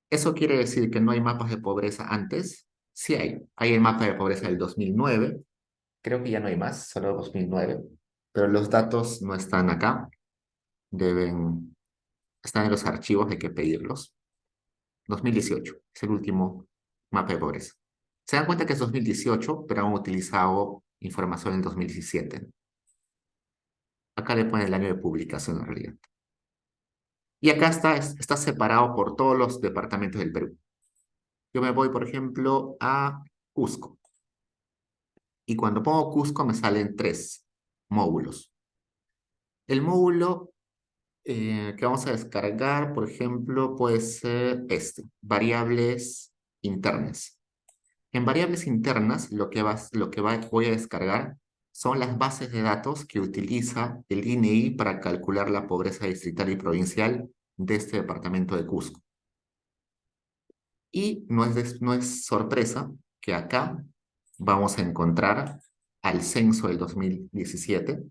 ¿Eso quiere decir que no hay mapas de pobreza antes? Sí hay. Hay el mapa de pobreza del 2009, creo que ya no hay más, solo 2009, pero los datos no están acá, están en los archivos, hay que pedirlos. 2018 es el último mapa de pobreza. Se dan cuenta que es 2018, pero han utilizado información en 2017. Acá le ponen el año de publicación en realidad. Y acá está separado por todos los departamentos del Perú. Yo me voy, por ejemplo, a Cusco. Y cuando pongo Cusco me salen 3 módulos. El módulo que vamos a descargar, por ejemplo, puede ser variables internas. En variables internas, voy a descargar son las bases de datos que utiliza el INEI para calcular la pobreza distrital y provincial de este departamento de Cusco. Y no es sorpresa que acá vamos a encontrar al censo del 2017.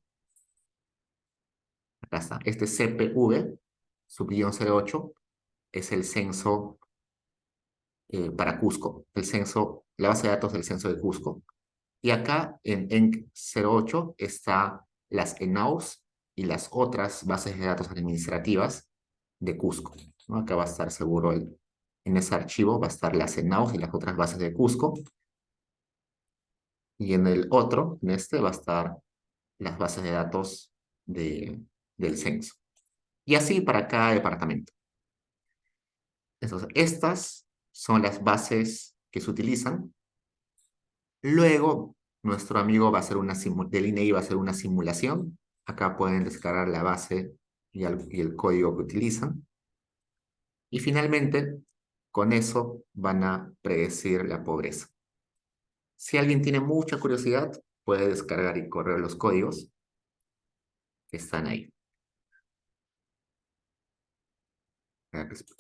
Acá está. Este CPV, sub-08, es el censo para Cusco, la base de datos del censo de Cusco. Y acá en ENC08 está las ENAUS y las otras bases de datos administrativas de Cusco, ¿no? Acá va a estar seguro en ese archivo va a estar las ENAUS y las otras bases de Cusco. Y en el otro, en este, va a estar las bases de datos del censo. Y así para cada departamento. Entonces, estas son las bases que se utilizan. Luego, nuestro amigo va a hacer del INEI va a hacer una simulación. Acá pueden descargar la base y el código que utilizan. Y finalmente, con eso van a predecir la pobreza. Si alguien tiene mucha curiosidad, puede descargar y correr los códigos que están ahí.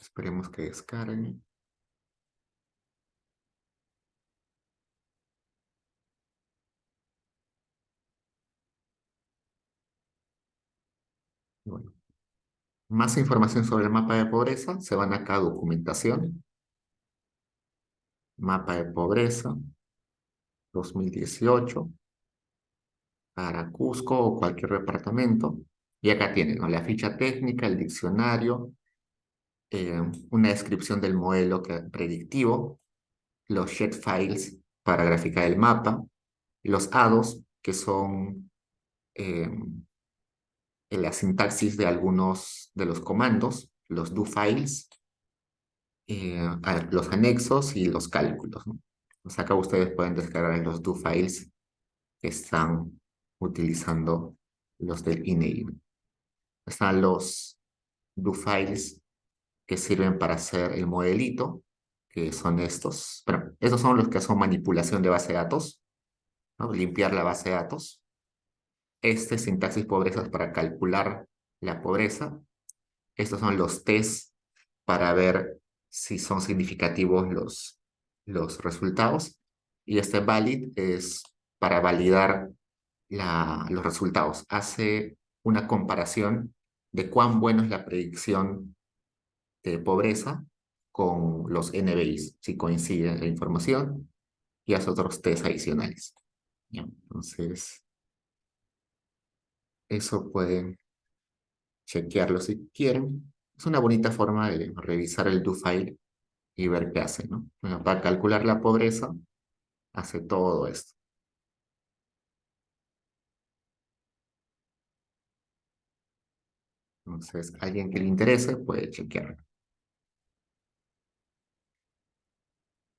Esperemos que descarguen. Bueno, más información sobre el mapa de pobreza, se van acá a documentación, mapa de pobreza 2018 para Cusco o cualquier departamento. Y acá tienen, ¿no?, la ficha técnica, el diccionario, una descripción del modelo predictivo, los files para graficar el mapa, los ADOS, que son eh, la sintaxis de algunos de los comandos, los do files, los anexos y los cálculos, ¿no? Pues acá ustedes pueden descargar los do files que están utilizando los del INEI. Están los do files que sirven para hacer el modelito, que son estos. Bueno, estos son los que son manipulación de base de datos, ¿no? Limpiar la base de datos. Este sintaxis pobreza es para calcular la pobreza. Estos son los test para ver si son significativos los resultados. Y este valid es para validar los resultados. Hace una comparación de cuán bueno es la predicción de pobreza con los NBIs, si coincide la información, y hace otros test adicionales. ¿Ya? Entonces, eso pueden chequearlo si quieren. Es una bonita forma de revisar el do file y ver qué hace, ¿no? Bueno, para calcular la pobreza, hace todo esto. Entonces, alguien que le interese puede chequearlo.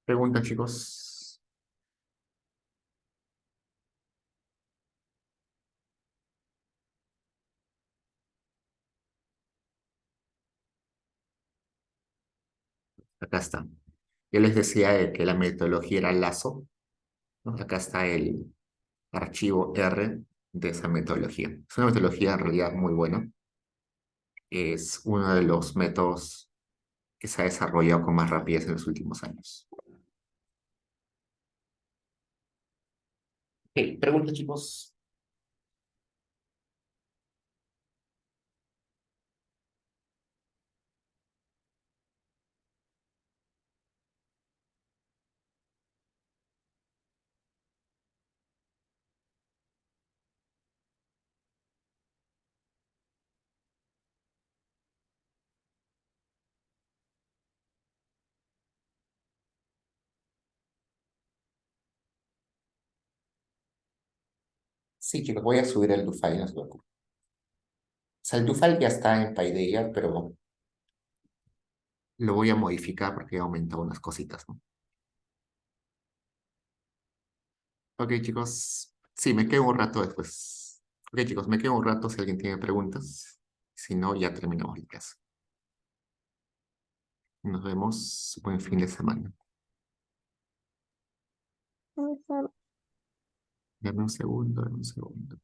Pregunta, chicos. Acá está. Yo les decía de que la metodología era Lazo, ¿no? Acá está el archivo R de esa metodología. Es una metodología en realidad muy buena. Es uno de los métodos que se ha desarrollado con más rapidez en los últimos años. Ok, pregunta, chicos. Sí, chicos, voy a subir el Dufile, no se preocupen. O sea, el Dufile ya está en Paideia, pero lo voy a modificar porque he aumentado unas cositas, ¿no? Ok, chicos. Sí, me quedo un rato después. Ok, chicos, me quedo un rato si alguien tiene preguntas. Si no, ya terminamos el caso. Nos vemos. Buen fin de semana. Dame un segundo, dame un segundo.